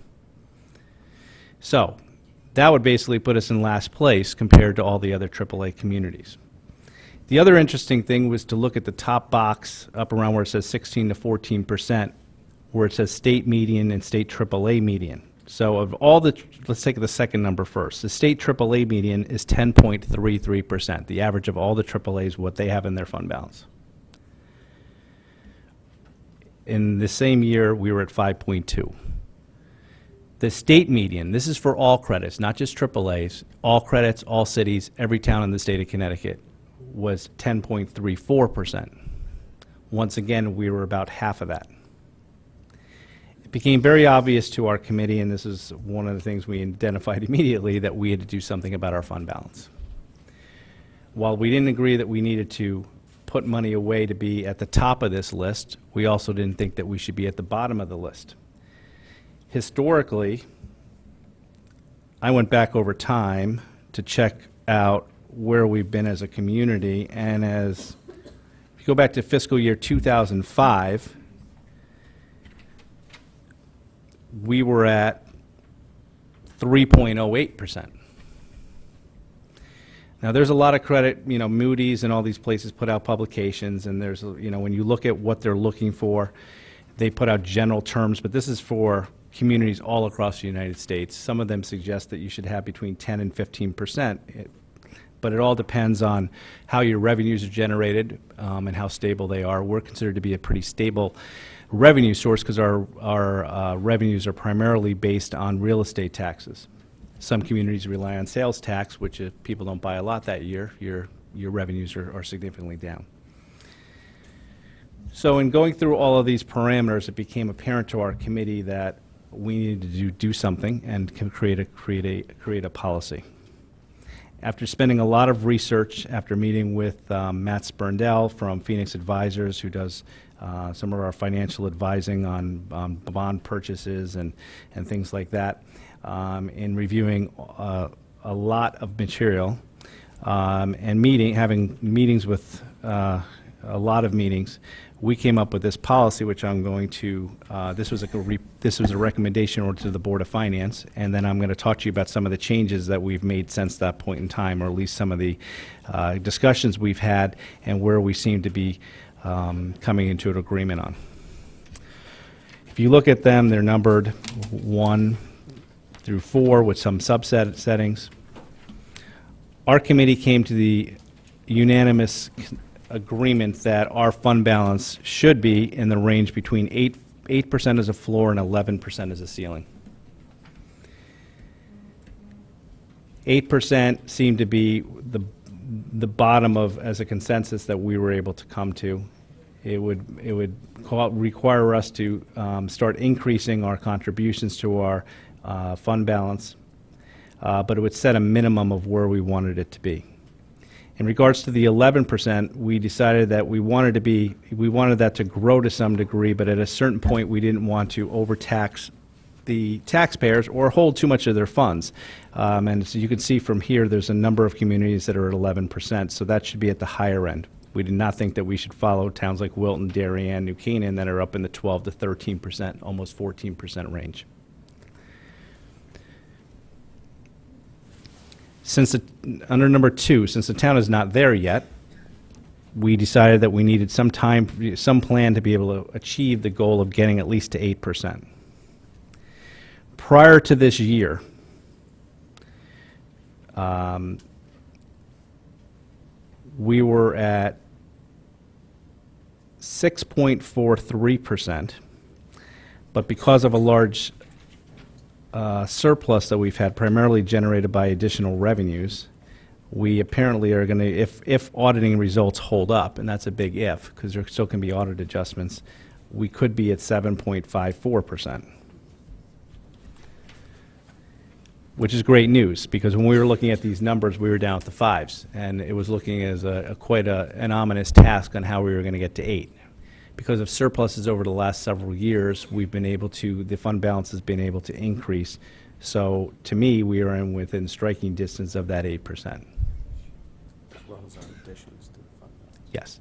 So that would basically put us in last place compared to all the other AAA communities. The other interesting thing was to look at the top box up around where it says 16 to 14%, where it says state median and state AAA median. So of all the, let's take the second number first. The state AAA median is 10.33%, the average of all the AAAs, what they have in their fund balance. In the same year, we were at 5.2. The state median, this is for all credits, not just AAAs, all credits, all cities, every town in the state of Connecticut, was 10.34%. Once again, we were about half of that. It became very obvious to our committee, and this is one of the things we identified immediately, that we had to do something about our fund balance. While we didn't agree that we needed to put money away to be at the top of this list, we also didn't think that we should be at the bottom of the list. Historically, I went back over time to check out where we've been as a community, and if you go back to fiscal year 2005, we were at 3.08%. Now, there's a lot of credit, Moody's and all these places put out publications, and there's, when you look at what they're looking for, they put out general terms, but this is for communities all across the United States. Some of them suggest that you should have between 10 and 15%. But it all depends on how your revenues are generated and how stable they are. We're considered to be a pretty stable revenue source because our revenues are primarily based on real estate taxes. Some communities rely on sales tax, which if people don't buy a lot that year, your revenues are significantly down. So in going through all of these parameters, it became apparent to our committee that we needed to do something and create a policy. After spending a lot of research, after meeting with Matt Spurndell from Phoenix Advisors, who does some of our financial advising on bond purchases and things like that, in reviewing a lot of material, and having meetings with a lot of meetings, we came up with this policy, which I'm going to, this was a recommendation order to the Board of Finance, and then I'm going to talk to you about some of the changes that we've made since that point in time, or at least some of the discussions we've had and where we seem to be coming into an agreement on. If you look at them, they're numbered 1 through 4 with some subset settings. Our committee came to the unanimous agreement that our fund balance should be in the range between 8% as a floor and 11% as a ceiling. 8% seemed to be the bottom of, as a consensus that we were able to come to. It would require us to start increasing our contributions to our fund balance, but it would set a minimum of where we wanted it to be. In regards to the 11%, we decided that we wanted that to grow to some degree, but at a certain point we didn't want to overtax the taxpayers or hold too much of their funds. And so you can see from here there's a number of communities that are at 11%, so that should be at the higher end. We did not think that we should follow towns like Wilton, Darien, New Canaan that are up in the 12 to 13%, almost 14% range. Under number 2, since the town is not there yet, we decided that we needed some plan to be able to achieve the goal of getting at least to 8%. Prior to this year, we were at 6.43%, but because of a large surplus that we've had, primarily generated by additional revenues, we apparently are going to, if auditing results hold up, and that's a big if, because there still can be audit adjustments, we could be at 7.54%. Which is great news, because when we were looking at these numbers, we were down at the 5s, and it was looking as quite an ominous task on how we were going to get to 8. Because of surpluses over the last several years, the fund balance has been able to increase. So to me, we are within striking distance of that 8%. Yes.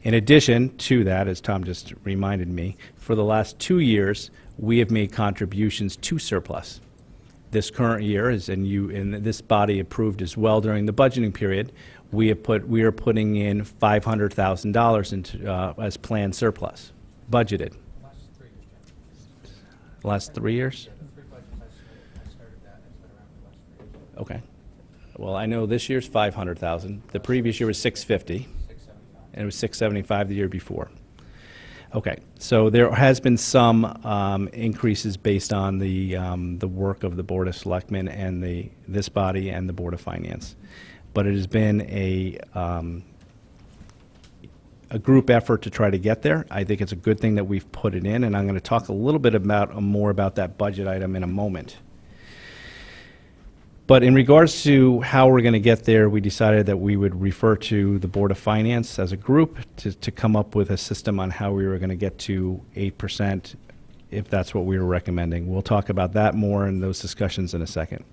In addition to that, as Tom just reminded me, for the last 2 years, we have made contributions to surplus. This current year, and this body approved as well during the budgeting period, we are putting in $500,000 into as planned surplus, budgeted. Last 3 years? Okay. Well, I know this year's $500,000. The previous year was $650,000, and it was $675,000 the year before. Okay, so there has been some increases based on the work of the Board of Selectmen and this body and the Board of Finance, but it has been a group effort to try to get there. I think it's a good thing that we've put it in, and I'm going to talk a little bit more about that budget item in a moment. But in regards to how we're going to get there, we decided that we would refer to the Board of Finance as a group to come up with a system on how we were going to get to 8%, if that's what we were recommending. We'll talk about that more in those discussions in a second.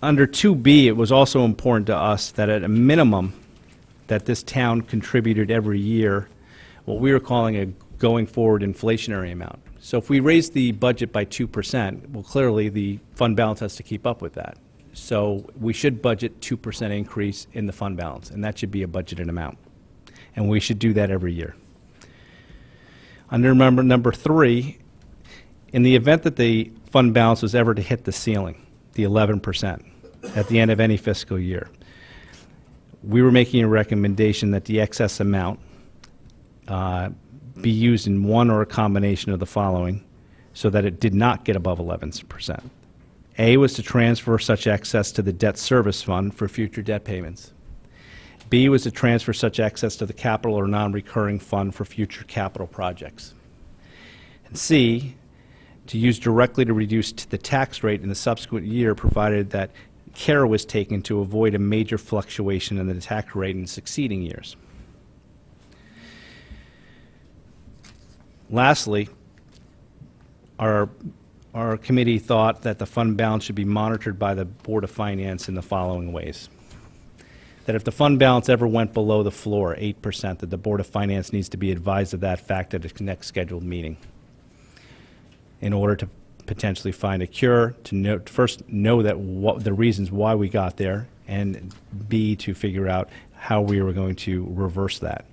Under 2B, it was also important to us that at a minimum that this town contributed every year what we were calling a going forward inflationary amount. So if we raise the budget by 2%, well, clearly the fund balance has to keep up with that. So we should budget 2% increase in the fund balance, and that should be a budgeted amount. And we should do that every year. Under number 3, in the event that the fund balance was ever to hit the ceiling, the 11%, at the end of any fiscal year, we were making a recommendation that the excess amount be used in one or a combination of the following so that it did not get above 11%. A was to transfer such excess to the debt service fund for future debt payments. B was to transfer such excess to the capital or non-recurring fund for future capital projects. And C, to use directly to reduce the tax rate in the subsequent year, provided that care was taken to avoid a major fluctuation in the tax rate in succeeding years. Lastly, our committee thought that the fund balance should be monitored by the Board of Finance in the following ways. That if the fund balance ever went below the floor, 8%, that the Board of Finance needs to be advised of that fact at its next scheduled meeting in order to potentially find a cure, to first know that what the reasons why we got there, and B, to figure out how we were going to reverse that.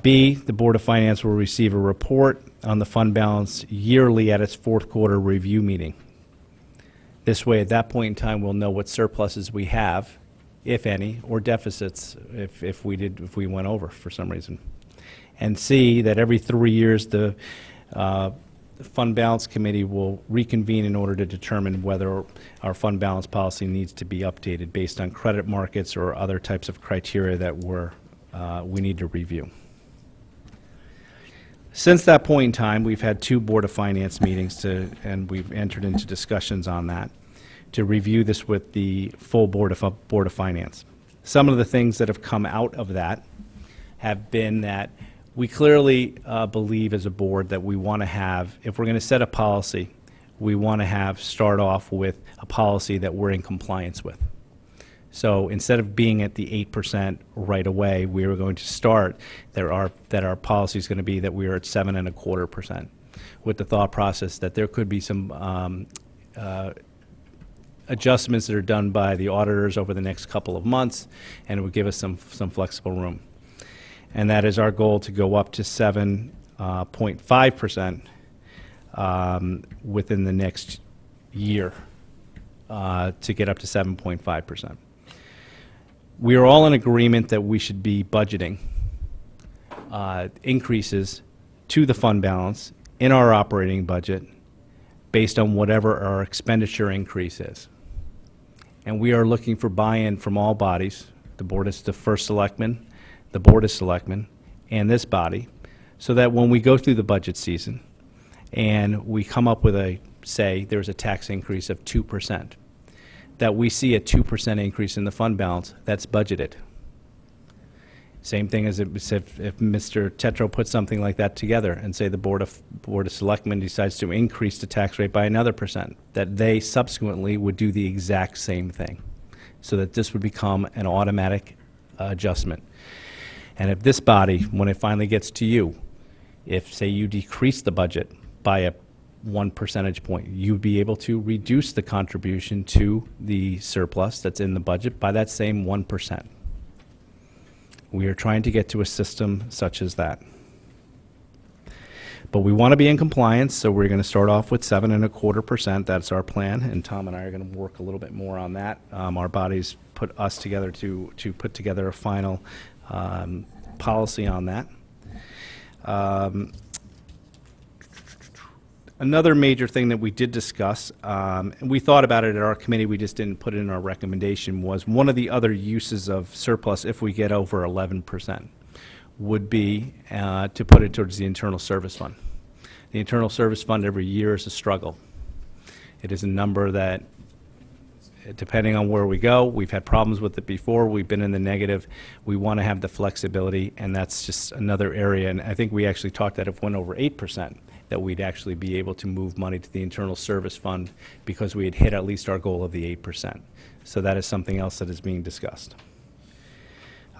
B, the Board of Finance will receive a report on the fund balance yearly at its fourth quarter review meeting. This way, at that point in time, we'll know what surpluses we have, if any, or deficits if we went over for some reason. And C, that every 3 years the Fund Balance Committee will reconvene in order to determine whether our fund balance policy needs to be updated based on credit markets or other types of criteria that we need to review. Since that point in time, we've had 2 Board of Finance meetings and we've entered into discussions on that to review this with the full Board of Finance. Some of the things that have come out of that have been that we clearly believe as a board that we want to have, if we're going to set a policy, we want to start off with a policy that we're in compliance with. So instead of being at the 8% right away, we are going to start that our policy is going to be that we are at 7.25%, with the thought process that there could be some adjustments that are done by the auditors over the next couple of months, and it would give us some flexible room. And that is our goal, to go up to 7.5% within the next year, to get up to 7.5%. We are all in agreement that we should be budgeting increases to the fund balance in our operating budget based on whatever our expenditure increase is. And we are looking for buy-in from all bodies. The board is the first selectman, the Board of Selectmen, and this body, so that when we go through the budget season and we come up with say there's a tax increase of 2%, that we see a 2% increase in the fund balance that's budgeted. Same thing as if Mr. Tetro puts something like that together and say the Board of Selectmen decides to increase the tax rate by another %, that they subsequently would do the exact same thing, so that this would become an automatic adjustment. And if this body, when it finally gets to you, if, say, you decrease the budget by 1 percentage point, you'd be able to reduce the contribution to the surplus that's in the budget by that same 1%. We are trying to get to a system such as that. But we want to be in compliance, so we're going to start off with 7.25%. That's our plan, and Tom and I are going to work a little bit more on that. Our bodies put us together to put together a final policy on that. Another major thing that we did discuss, and we thought about it at our committee, we just didn't put it in our recommendation, was one of the other uses of surplus if we get over 11% would be to put it towards the Internal Service Fund. The Internal Service Fund every year is a struggle. It is a number that, depending on where we go, we've had problems with it before, we've been in the negative, we want to have the flexibility, and that's just another area. And I think we actually talked that if it went over 8%, that we'd actually be able to move money to the Internal Service Fund because we had hit at least our goal of the 8%. So that is something else that is being discussed.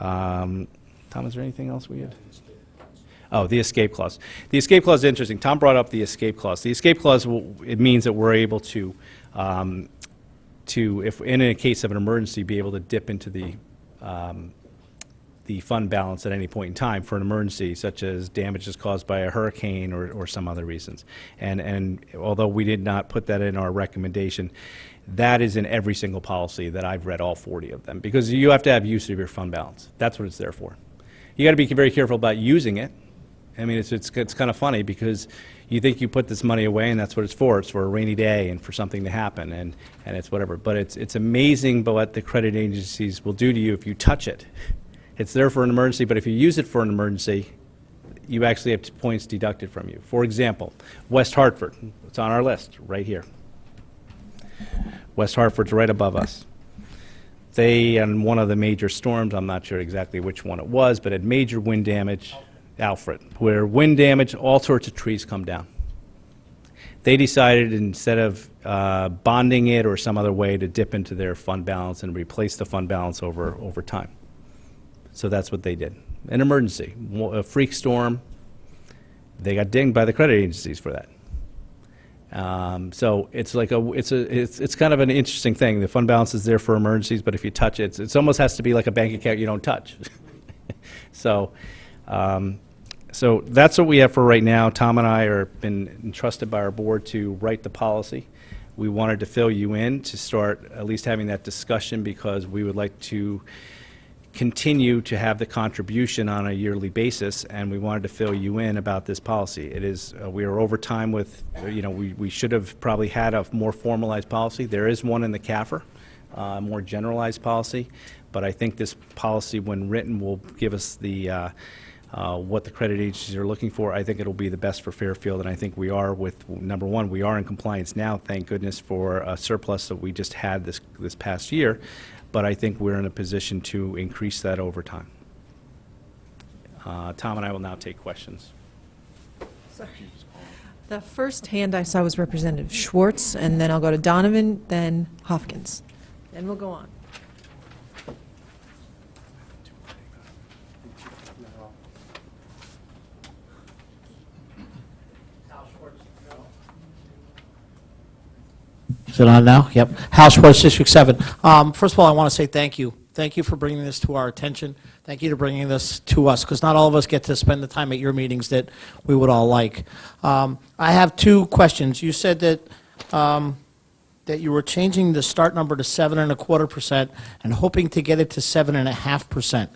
Tom, is there anything else we had? Oh, the escape clause. The escape clause is interesting. Tom brought up the escape clause. The escape clause, it means that we're able to, if in a case of an emergency, be able to dip into the fund balance at any point in time for an emergency, such as damages caused by a hurricane or some other reasons. And although we did not put that in our recommendation, that is in every single policy that I've read, all 40 of them, because you have to have use of your fund balance. That's what it's there for. You got to be very careful about using it. I mean, it's kind of funny because you think you put this money away and that's what it's for. It's for a rainy day and for something to happen, and it's whatever. But it's amazing what the credit agencies will do to you if you touch it. It's there for an emergency, but if you use it for an emergency, you actually have points deducted from you. For example, West Hartford, it's on our list right here. West Hartford's right above us. They, on one of the major storms, I'm not sure exactly which one it was, but had major wind damage. Alfred, where wind damage, all sorts of trees come down. They decided instead of bonding it or some other way to dip into their fund balance and replace the fund balance over time. So that's what they did. An emergency, a freak storm. They got dinged by the credit agencies for that. So it's like it's kind of an interesting thing. The fund balance is there for emergencies, but if you touch it, it almost has to be like a bank account you don't touch. So that's what we have for right now. Tom and I are been entrusted by our board to write the policy. We wanted to fill you in to start at least having that discussion because we would like to continue to have the contribution on a yearly basis, and we wanted to fill you in about this policy. It is, we are over time with, we should have probably had a more formalized policy. There is one in the CAFR, more generalized policy, but I think this policy, when written, will give us the, what the credit agencies are looking for. I think it'll be the best for Fairfield, and I think we are with, number one, we are in compliance now, thank goodness for a surplus that we just had this past year. But I think we're in a position to increase that over time. Tom and I will now take questions. Sorry. The first hand I saw was Representative Schwartz, and then I'll go to Donovan, then Hopkins. Then we'll go on. Is it on now? Yep. Hal Schwartz, District 7. First of all, I want to say thank you. Thank you for bringing this to our attention. Thank you for bringing this to us, because not all of us get to spend the time at your meetings that we would all like. I have two questions. You said that that you were changing the start number to 7.25% and hoping to get it to 7.5%.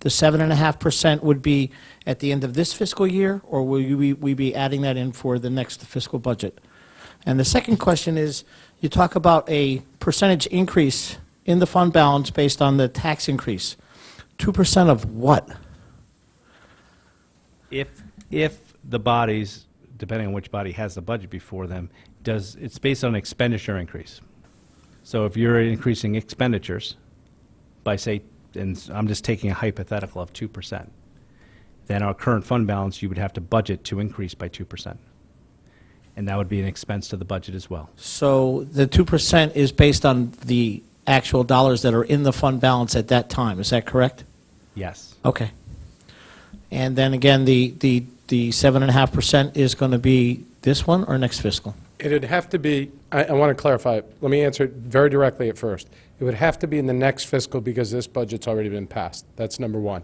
The 7.5% would be at the end of this fiscal year, or will we be adding that in for the next fiscal budget? And the second question is, you talk about a percentage increase in the fund balance based on the tax increase. 2% of what? If the bodies, depending on which body has the budget before them, it's based on expenditure increase. So if you're increasing expenditures by, say, and I'm just taking a hypothetical of 2%, then our current fund balance, you would have to budget to increase by 2%. And that would be an expense to the budget as well. So the 2% is based on the actual dollars that are in the fund balance at that time, is that correct? Yes. Okay. And then again, the 7.5% is going to be this one or next fiscal? It'd have to be, I want to clarify, let me answer it very directly at first. It would have to be in the next fiscal because this budget's already been passed. That's number one.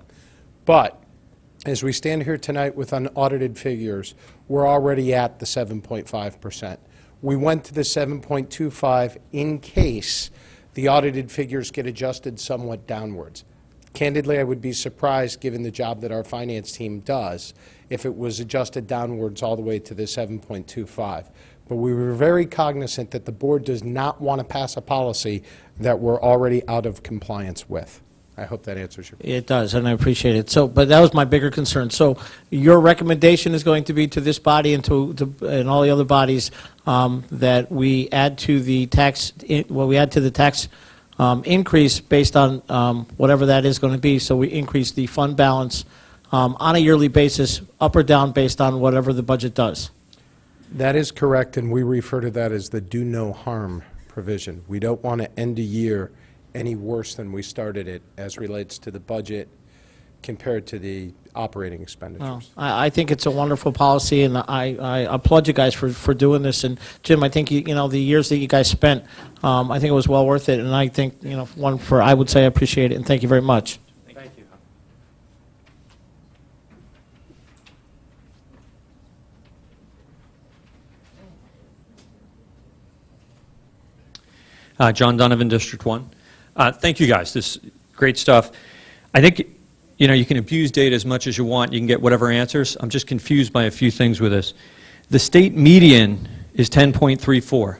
But as we stand here tonight with unaudited figures, we're already at the 7.5%. We went to the 7.25 in case the audited figures get adjusted somewhat downwards. Candidly, I would be surprised, given the job that our finance team does, if it was adjusted downwards all the way to the 7.25. But we were very cognizant that the board does not want to pass a policy that we're already out of compliance with. I hope that answers your question. It does, and I appreciate it. So, but that was my bigger concern. So your recommendation is going to be to this body and and all the other bodies that we add to the tax, increase based on whatever that is going to be. So we increase the fund balance on a yearly basis, up or down, based on whatever the budget does. That is correct, and we refer to that as the do no harm provision. We don't want to end a year any worse than we started it as relates to the budget compared to the operating expenditures. Well, I think it's a wonderful policy, and I applaud you guys for doing this. And Jim, I think the years that you guys spent, I think it was well worth it. And I think I would say I appreciate it, and thank you very much. Thank you. John Donovan, District 1. Thank you, guys. This is great stuff. I think, you can abuse data as much as you want. You can get whatever answers. I'm just confused by a few things with this. The state median is 10.34.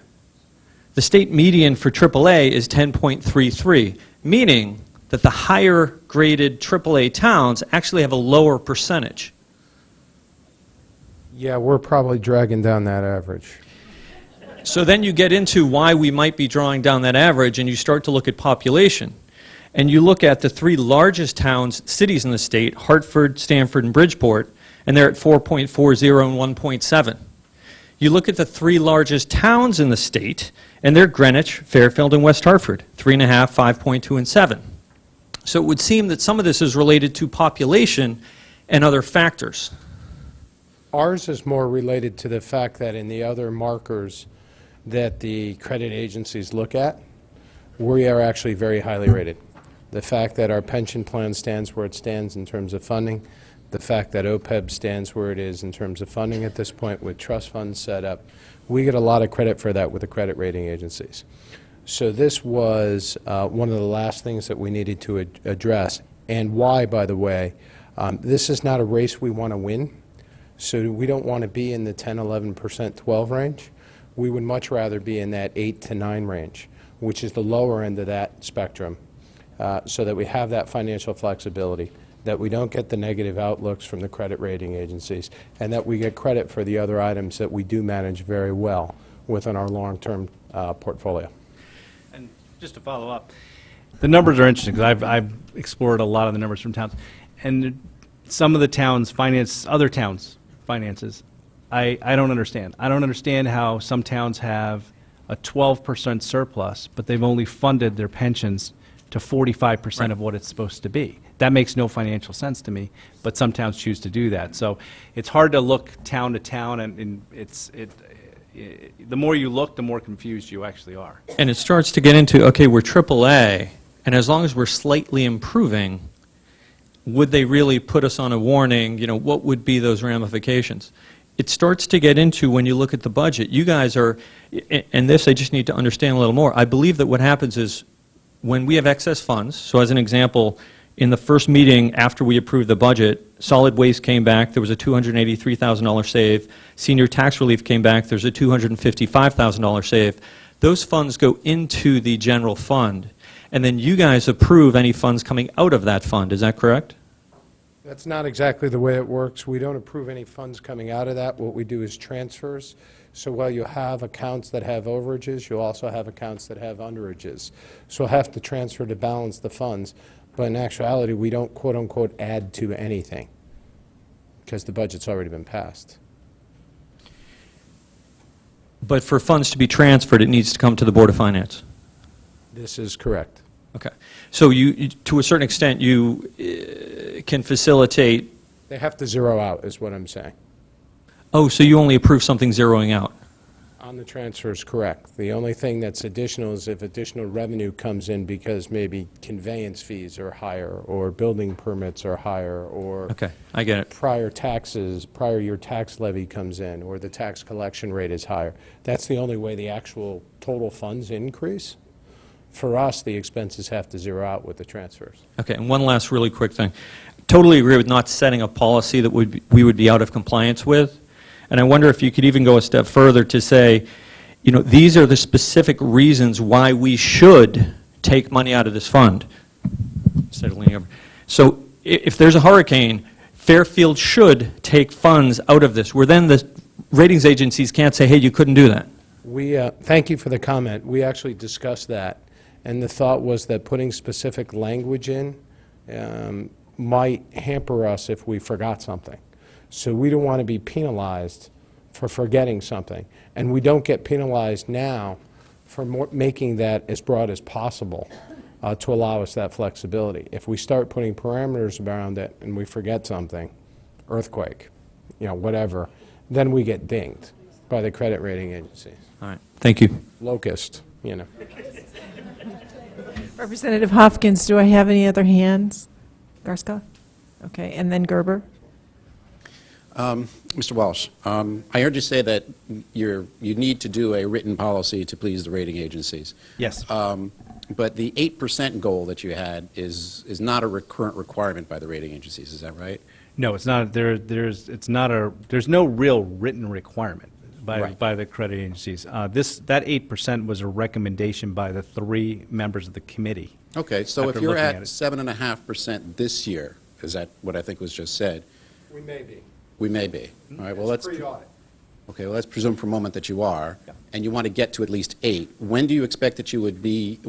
The state median for AAA is 10.33, meaning that the higher graded AAA towns actually have a lower percentage. Yeah, we're probably dragging down that average. So then you get into why we might be drawing down that average, and you start to look at population. And you look at the three largest cities in the state, Hartford, Stamford, and Bridgeport, and they're at 4.40 and 1.7. You look at the three largest towns in the state, and they're Greenwich, Fairfield, and West Hartford, 3.5, 5.2, and 7. So it would seem that some of this is related to population and other factors. Ours is more related to the fact that in the other markers that the credit agencies look at, we are actually very highly rated. The fact that our pension plan stands where it stands in terms of funding, the fact that OPEB stands where it is in terms of funding at this point with trust funds set up, we get a lot of credit for that with the credit rating agencies. So this was one of the last things that we needed to address, and why, by the way. This is not a race we want to win, so we don't want to be in the 10, 11%, 12 range. We would much rather be in that 8 to 9 range, which is the lower end of that spectrum, so that we have that financial flexibility, that we don't get the negative outlooks from the credit rating agencies, and that we get credit for the other items that we do manage very well within our long-term portfolio. And just to follow up, the numbers are interesting because I've explored a lot of the numbers from towns, and some of the towns' other towns' finances, I don't understand. I don't understand how some towns have a 12% surplus, but they've only funded their pensions to 45% of what it's supposed to be. That makes no financial sense to me, but some towns choose to do that. So it's hard to look town to town, and the more you look, the more confused you actually are. And it starts to get into, okay, we're AAA, and as long as we're slightly improving, would they really put us on a warning? You know, what would be those ramifications? It starts to get into when you look at the budget. You guys are, and this I just need to understand a little more. I believe that what happens is when we have excess funds, so as an example, in the first meeting after we approved the budget, solid waste came back, there was a $283,000 save. Senior tax relief came back, there's a $255,000 save. Those funds go into the general fund, and then you guys approve any funds coming out of that fund. Is that correct? That's not exactly the way it works. We don't approve any funds coming out of that. What we do is transfers. So while you have accounts that have overages, you also have accounts that have underages. So we'll have to transfer to balance the funds. But in actuality, we don't, quote-unquote, add to anything because the budget's already been passed. But for funds to be transferred, it needs to come to the Board of Finance. This is correct. Okay. So you to a certain extent, you can facilitate. They have to zero out, is what I'm saying. Oh, so you only approve something zeroing out? On the transfers, correct. The only thing that's additional is if additional revenue comes in because maybe conveyance fees are higher, or building permits are higher, or Okay, I get it. prior year tax levy comes in, or the tax collection rate is higher. That's the only way the actual total funds increase. For us, the expenses have to zero out with the transfers. Okay, and one last really quick thing. Totally agree with not setting a policy that we would be out of compliance with. And I wonder if you could even go a step further to say, you know, these are the specific reasons why we should take money out of this fund. Instead of leaning over. So if there's a hurricane, Fairfield should take funds out of this, where then the ratings agencies can't say, hey, you couldn't do that. Thank you for the comment. We actually discussed that, and the thought was that putting specific language in might hamper us if we forgot something. So we don't want to be penalized for forgetting something, and we don't get penalized now for making that as broad as possible to allow us that flexibility. If we start putting parameters around it and we forget something, earthquake, you know, whatever, then we get dinged by the credit rating agencies. All right, thank you. Locust, you know. Representative Hopkins, do I have any other hands? Garska? Okay, and then Gerber. Mr. Walsh, I heard you say that you need to do a written policy to please the rating agencies. Yes. But the 8% goal that you had is not a current requirement by the rating agencies. Is that right? No, it's not. There's no real written requirement by the credit agencies. That 8% was a recommendation by the 3 members of the committee. Okay, so if after you're looking at it. 7.5% this year, is that what I think was just said? We may be. We may be. All right. Well, let's pre-audit. Okay. Well, let's presume for a moment that you are, and you want to get to at least 8. When do you expect that you would be?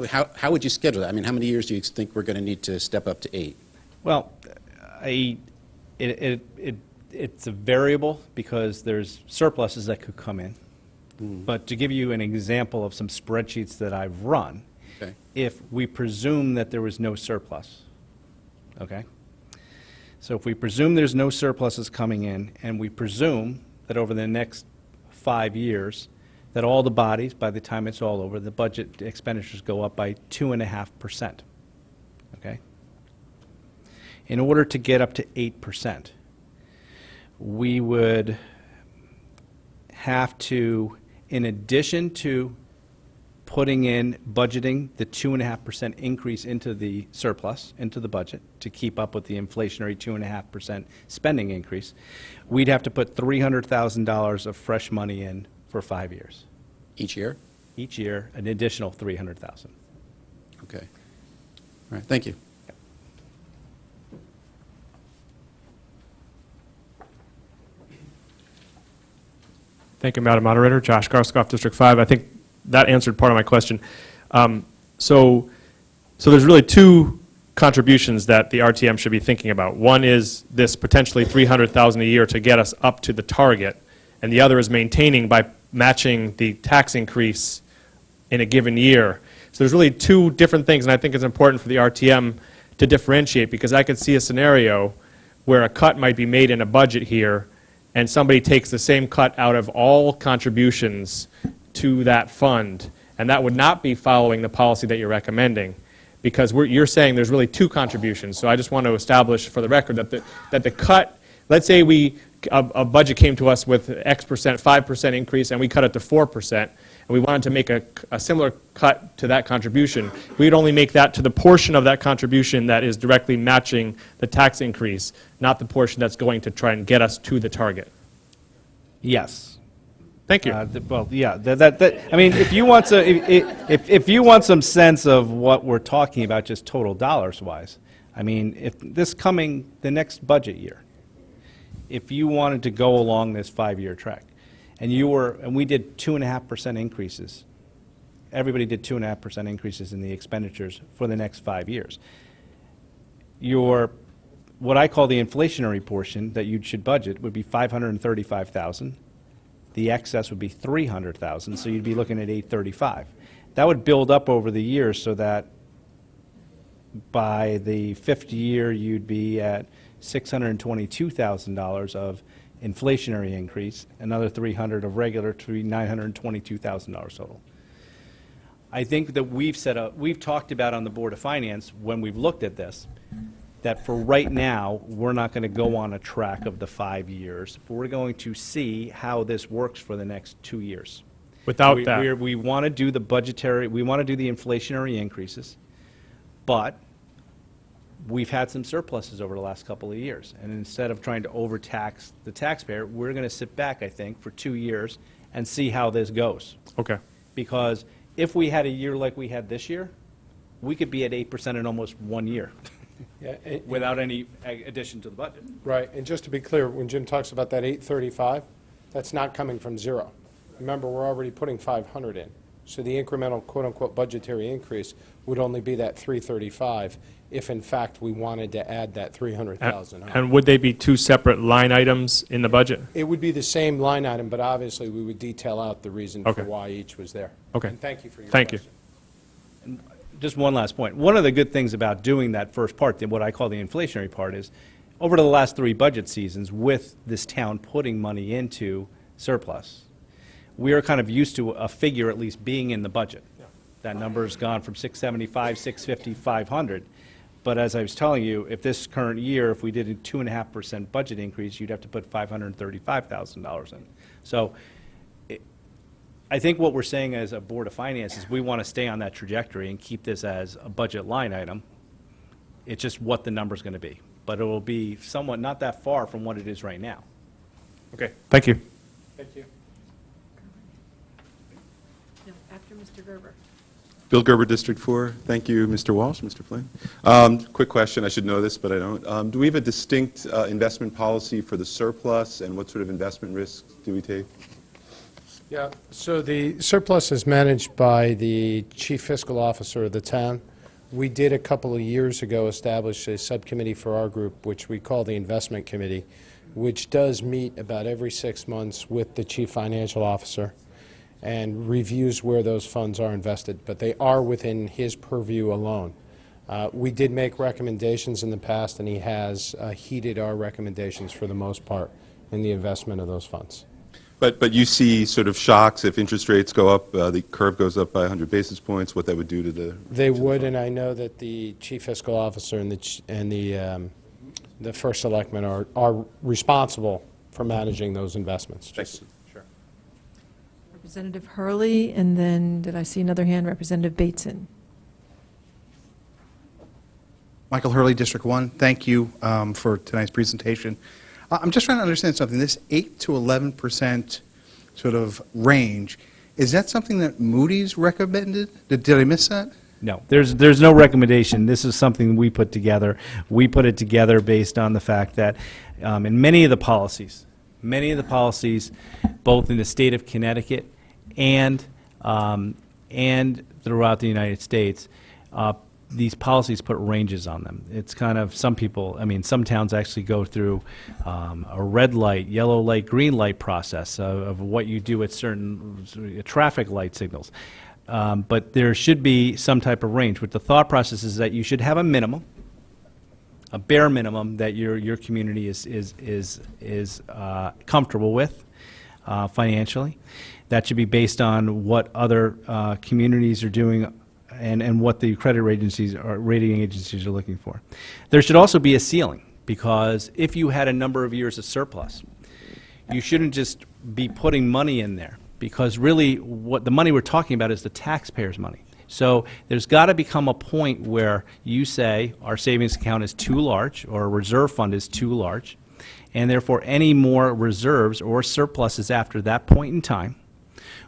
How would you schedule that? I mean, how many years do you think we're going to need to step up to 8? Well, it's a variable because there's surpluses that could come in. But to give you an example of some spreadsheets that I've run, Okay. if we presume that there was no surplus, okay? So if we presume there's no surpluses coming in, and we presume that over the next 5 years, that all the bodies, by the time it's all over, the budget expenditures go up by 2.5%, okay? In order to get up to 8%, we would have to, in addition to putting in, budgeting the 2.5% increase into the surplus, into the budget, to keep up with the inflationary 2.5% spending increase, we'd have to put $300,000 of fresh money in for 5 years. Each year? Each year, an additional $300,000. Okay. All right, thank you. Thank you, Madam Moderator. Josh Garskoff, District 5. I think that answered part of my question. So there's really two contributions that the RTM should be thinking about. One is this potentially $300,000 a year to get us up to the target, and the other is maintaining by matching the tax increase in a given year. So there's really two different things, and I think it's important for the RTM to differentiate, because I could see a scenario where a cut might be made in a budget here, and somebody takes the same cut out of all contributions to that fund, and that would not be following the policy that you're recommending, because you're saying there's really two contributions. So I just want to establish for the record that the cut, let's say a budget came to us with X percent, 5% increase, and we cut it to 4%, and we wanted to make a similar cut to that contribution, we'd only make that to the portion of that contribution that is directly matching the tax increase, not the portion that's going to try and get us to the target. Yes. Thank you. Well, yeah, I mean, if you want to, if you want some sense of what we're talking about, just total dollars-wise, I mean, if the next budget year, if you wanted to go along this 5-year track, and we did 2.5% increases, everybody did 2.5% increases in the expenditures for the next 5 years. What I call the inflationary portion that you should budget would be $535,000. The excess would be $300,000, so you'd be looking at $835,000. That would build up over the years so that by the 5th year you'd be at $622,000 of inflationary increase, another $300,000 of regular, to be $922,000 total. I think that we've talked about on the Board of Finance when we've looked at this, that for right now, we're not going to go on a track of the 5 years. We're going to see how this works for the next 2 years. Without that. We want to do the we want to do the inflationary increases, but we've had some surpluses over the last couple of years. And instead of trying to overtax the taxpayer, we're going to sit back, I think, for 2 years and see how this goes. Okay. Because if we had a year like we had this year, we could be at 8% in almost 1 year. Yeah, without any addition to the budget. Right, and just to be clear, when Jim talks about that 835, that's not coming from zero. Remember, we're already putting 500 in. So the incremental quote-unquote budgetary increase would only be that 335 if in fact we wanted to add that 300,000 on. And would they be two separate line items in the budget? It would be the same line item, but obviously we would detail out the reason Okay. for why each was there. Okay. And thank you for your Thank question. And just one last point. One of the good things about doing that first part, what I call the inflationary part, is over the last 3 budget seasons, with this town putting money into surplus, we are kind of used to a figure at least being in the budget. That number has gone from 675, 650, 500. But as I was telling you, if this current year, if we did a 2.5% budget increase, you'd have to put $535,000 in. So I think what we're saying as a Board of Finance is we want to stay on that trajectory and keep this as a budget line item. It's just what the number's going to be. But it will be somewhat not that far from what it is right now. Okay. Thank you. Thank you. No, after Mr. Gerber. Bill Gerber, District 4. Thank you, Mr. Walsh, Mr. Flynn. Quick question, I should know this, but I don't. Do we have a distinct investment policy for the surplus, and what sort of investment risks do we take? Yeah, so the surplus is managed by the chief fiscal officer of the town. We did a couple of years ago establish a subcommittee for our group, which we call the investment committee, which does meet about every 6 months with the chief financial officer and reviews where those funds are invested, but they are within his purview alone. We did make recommendations in the past, and he has heeded our recommendations for the most part in the investment of those funds. But you see sort of shocks if interest rates go up, the curve goes up by 100 basis points, what that would do to the... They would, and I know that the chief fiscal officer and the first selectman are responsible for managing those investments. Sure. Representative Hurley, and then, did I see another hand? Representative Bateson. Michael Hurley, District 1. Thank you for tonight's presentation. I'm just trying to understand something. This 8 to 11% sort of range, is that something that Moody's recommended? Did I miss that? No, there's no recommendation. This is something we put together. We put it together based on the fact that in many of the policies, both in the state of Connecticut and throughout the United States, these policies put ranges on them. It's kind of, some towns actually go through a red light, yellow light, green light process of what you do at certain traffic light signals. But there should be some type of range. But the thought process is that you should have a minimum, a bare minimum that your community is comfortable with financially. That should be based on what other communities are doing and what the credit agencies or rating agencies are looking for. There should also be a ceiling, because if you had a number of years of surplus, you shouldn't just be putting money in there, because really what the money we're talking about is the taxpayers' money. So there's got to become a point where you say our savings account is too large or a reserve fund is too large, and therefore any more reserves or surpluses after that point in time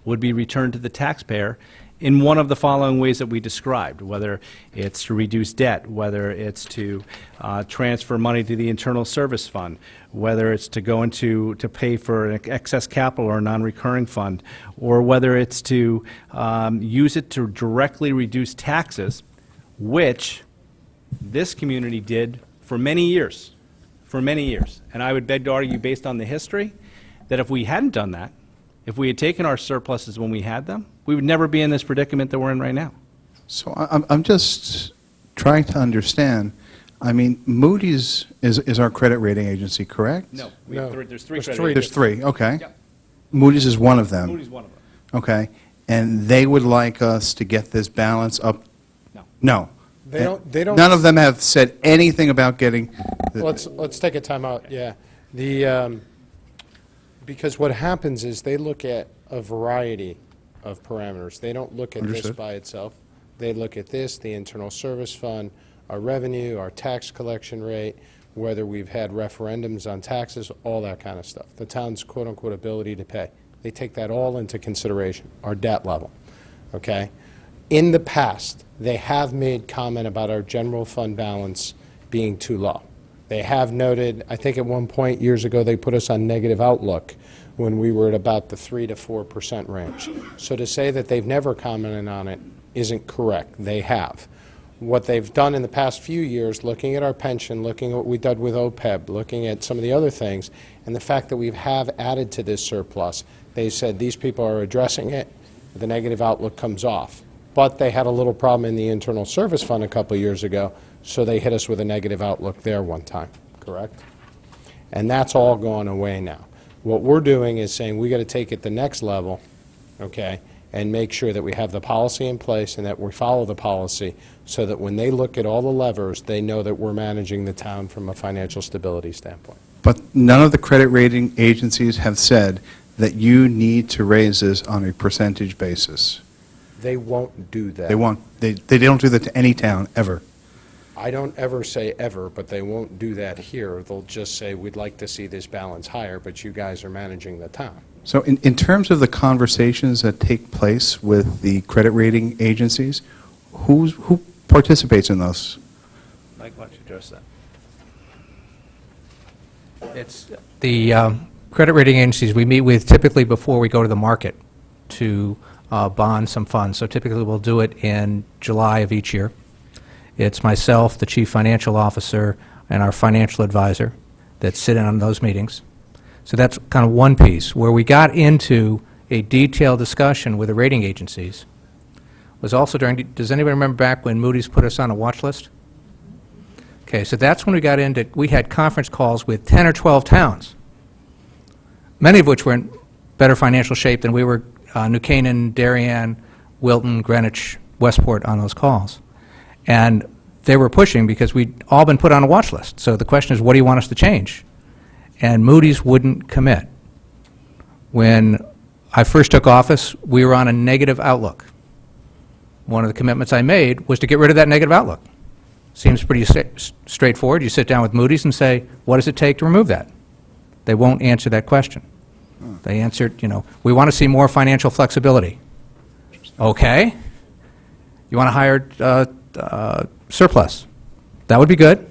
would be returned to the taxpayer in one of the following ways that we described, whether it's to reduce debt, whether it's to transfer money to the internal service fund, whether it's to go into to pay for an excess capital or a non-recurring fund, or whether it's to use it to directly reduce taxes, which this community did for many years, And I would beg to argue, based on the history, that if we hadn't done that, if we had taken our surpluses when we had them, we would never be in this predicament that we're in right now. So I'm just trying to understand. I mean, Moody's is our credit rating agency, correct? No, No. there's three. There's three, okay. Yep. Moody's is one of them. Moody's one of them. Okay. And they would like us to get this balance up? No. No. They don't. None of them have said anything about getting... Let's take a time out, yeah. Because what happens is they look at a variety of parameters. They don't look at this Understood. by itself. They look at this, the internal service fund, our revenue, our tax collection rate, whether we've had referendums on taxes, all that kind of stuff. The town's quote-unquote ability to pay. They take that all into consideration, our debt level, okay? In the past, they have made comment about our general fund balance being too low. They have noted, I think at one point years ago, they put us on negative outlook when we were at about the 3 to 4% range. So to say that they've never commented on it isn't correct. They have. What they've done in the past few years, looking at our pension, looking at what we did with OPEB, looking at some of the other things, and the fact that we have added to this surplus, they said these people are addressing it, the negative outlook comes off. But they had a little problem in the internal service fund a couple of years ago, so they hit us with a negative outlook there one time, correct? And that's all gone away now. What we're doing is saying we got to take it the next level, okay, and make sure that we have the policy in place and that we follow the policy so that when they look at all the levers, they know that we're managing the town from a financial stability standpoint. But none of the credit rating agencies have said that you need to raise this on a percentage basis. They won't do that. They won't. They don't do that to any town, ever. I don't ever say ever, but they won't do that here. They'll just say, we'd like to see this balance higher, but you guys are managing the town. So in terms of the conversations that take place with the credit rating agencies, who participates in those? Mike, why don't you address that? It's the credit rating agencies we meet with typically before we go to the market to bond some funds. So typically we'll do it in July of each year. It's myself, the chief financial officer, and our financial advisor that sit in on those meetings. So that's kind of one piece. Where we got into a detailed discussion with the rating agencies was also during, does anybody remember back when Moody's put us on a watch list? Okay, so that's when we got into, we had conference calls with 10 or 12 towns, many of which were in better financial shape than we were, New Canaan, Darien, Wilton, Greenwich, Westport on those calls. And they were pushing because we'd all been put on a watch list. So the question is, what do you want us to change? And Moody's wouldn't commit. When I first took office, we were on a negative outlook. One of the commitments I made was to get rid of that negative outlook. Seems pretty straightforward. You sit down with Moody's and say, what does it take to remove that? They won't answer that question. They answered, we want to see more financial flexibility. Okay. You want to hire surplus? That would be good.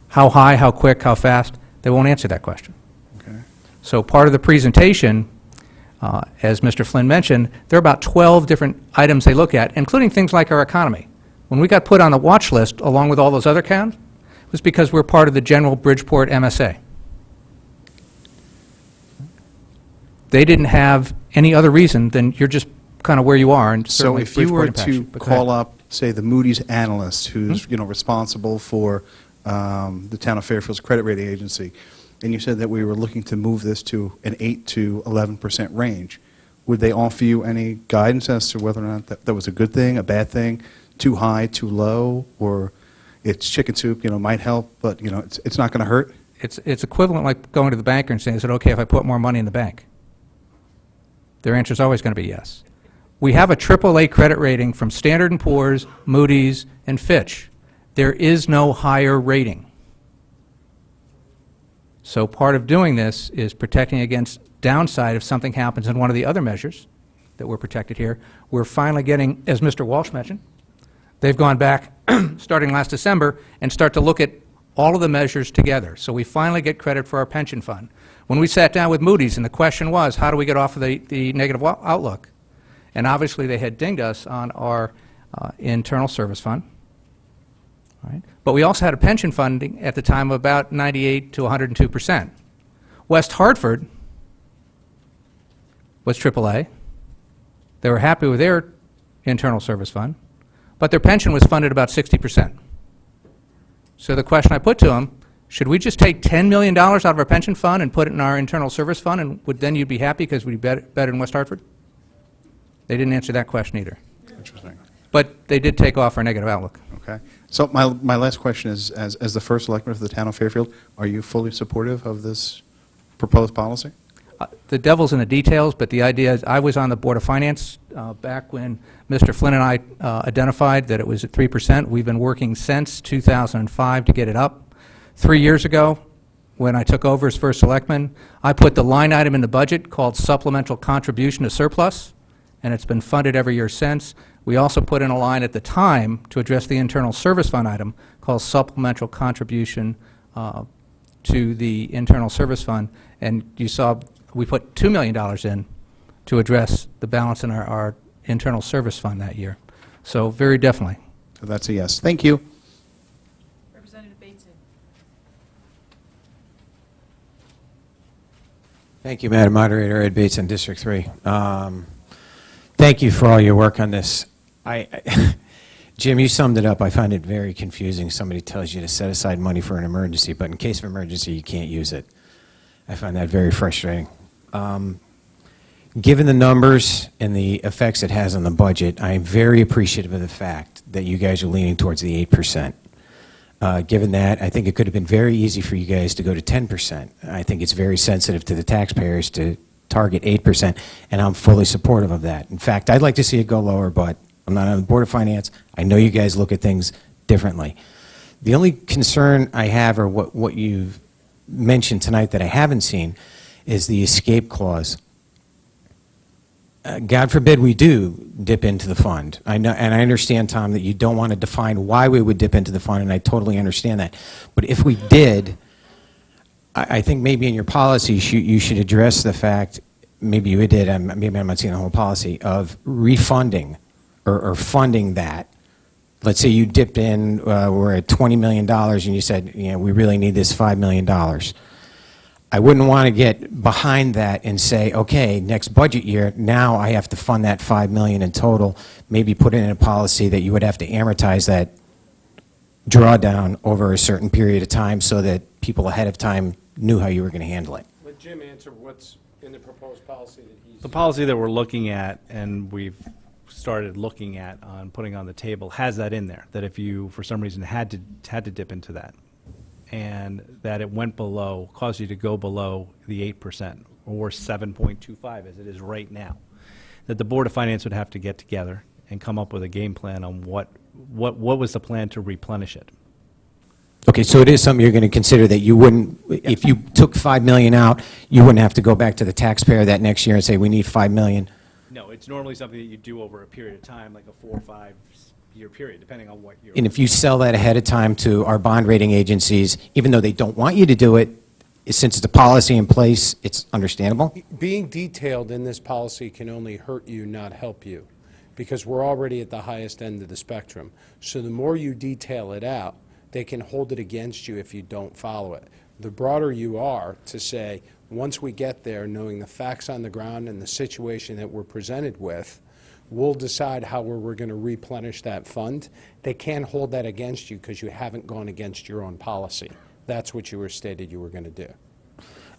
How high, how quick, how fast? They won't answer that question. Okay. So part of the presentation, as Mr. Flynn mentioned, there are about 12 different items they look at, including things like our economy. When we got put on the watch list, along with all those other towns, it was because we're part of the general Bridgeport MSA. They didn't have any other reason than you're just kind of where you are. And So certainly if you were Bridgeport to impacts you. But go ahead. call up, say, the Moody's analyst who's, responsible for the town of Fairfield's credit rating agency, and you said that we were looking to move this to an 8 to 11% range, would they offer you any guidance as to whether or not that was a good thing, a bad thing, too high, too low, or it's chicken soup, might help, but, it's not going to hurt? It's equivalent like going to the banker and saying, is it okay if I put more money in the bank? Their answer is always going to be yes. We have a AAA credit rating from Standard & Poor's, Moody's, and Fitch. There is no higher rating. So part of doing this is protecting against downside if something happens in one of the other measures that we're protected here. We're finally getting, as Mr. Walsh mentioned, they've gone back starting last December and start to look at all of the measures together. So we finally get credit for our pension fund. When we sat down with Moody's and the question was, how do we get off of the negative outlook? And obviously they had dinged us on our internal service fund. All right? But we also had a pension funding at the time of about 98 to 102%. West Hartford was AAA. They were happy with their internal service fund, but their pension was funded about 60%. So the question I put to them, should we just take $10 million out of our pension fund and put it in our internal service fund, and then you'd be happy because we'd be better in West Hartford? They didn't answer that question either. Interesting. But they did take off our negative outlook. Okay. So my last question is, as the first selectman for the town of Fairfield, are you fully supportive of this proposed policy? The devil's in the details, but the idea is, I was on the Board of Finance back when Mr. Flynn and I identified that it was at 3%. We've been working since 2005 to get it up. 3 years ago, when I took over as first selectman, I put the line item in the budget called supplemental contribution to surplus, and it's been funded every year since. We also put in a line at the time to address the internal service fund item called supplemental contribution to the internal service fund, and you saw we put $2 million in to address the balance in our internal service fund that year. So very definitely. So that's a yes. Thank you. Representative Bateson. Thank you, Madam Moderator. Ed Bates on District 3. Thank you for all your work on this. Jim, you summed it up. I find it very confusing. Somebody tells you to set aside money for an emergency, but in case of emergency, you can't use it. I find that very frustrating. Given the numbers and the effects it has on the budget, I am very appreciative of the fact that you guys are leaning towards the 8%. Given that, I think it could have been very easy for you guys to go to 10%. I think it's very sensitive to the taxpayers to target 8%, and I'm fully supportive of that. In fact, I'd like to see it go lower, but I'm not on the Board of Finance. I know you guys look at things differently. The only concern I have, or what you've mentioned tonight that I haven't seen, is the escape clause. God forbid we do dip into the fund. I know, and I understand, Tom, that you don't want to define why we would dip into the fund, and I totally understand that. But if we did, I think maybe in your policy you should address the fact, maybe you did, maybe I'm not seeing the whole policy, of refunding or funding that let's say you dipped in, we're at $20 million, and you said, we really need this $5 million. I wouldn't want to get behind that and say, okay, next budget year, now I have to fund that $5 million in total, maybe put it in a policy that you would have to amortize that drawdown over a certain period of time so that people ahead of time knew how you were going to handle it. Let Jim answer what's in the proposed policy that he's... The policy that we're looking at, and we've started looking at on putting on the table, has that in there, that if you, for some reason, had to dip into that, and that it went below, caused you to go below the 8%, or 7.25 as it is right now, that the Board of Finance would have to get together and come up with a game plan on what was the plan to replenish it. Okay, so it is something you're going to consider, that you wouldn't, if you took $5 million out, you wouldn't have to go back to the taxpayer that next year and say, we need $5 million? No, it's normally something that you do over a period of time, like a 4 or 5 year period, depending on what you're... And if you sell that ahead of time to our bond rating agencies, even though they don't want you to do it, since it's a policy in place, it's understandable? Being detailed in this policy can only hurt you, not help you, because we're already at the highest end of the spectrum. So the more you detail it out, they can hold it against you if you don't follow it. The broader you are to say, once we get there, knowing the facts on the ground and the situation that we're presented with, we'll decide how we're going to replenish that fund. They can't hold that against you because you haven't gone against your own policy. That's what you were stated you were going to do.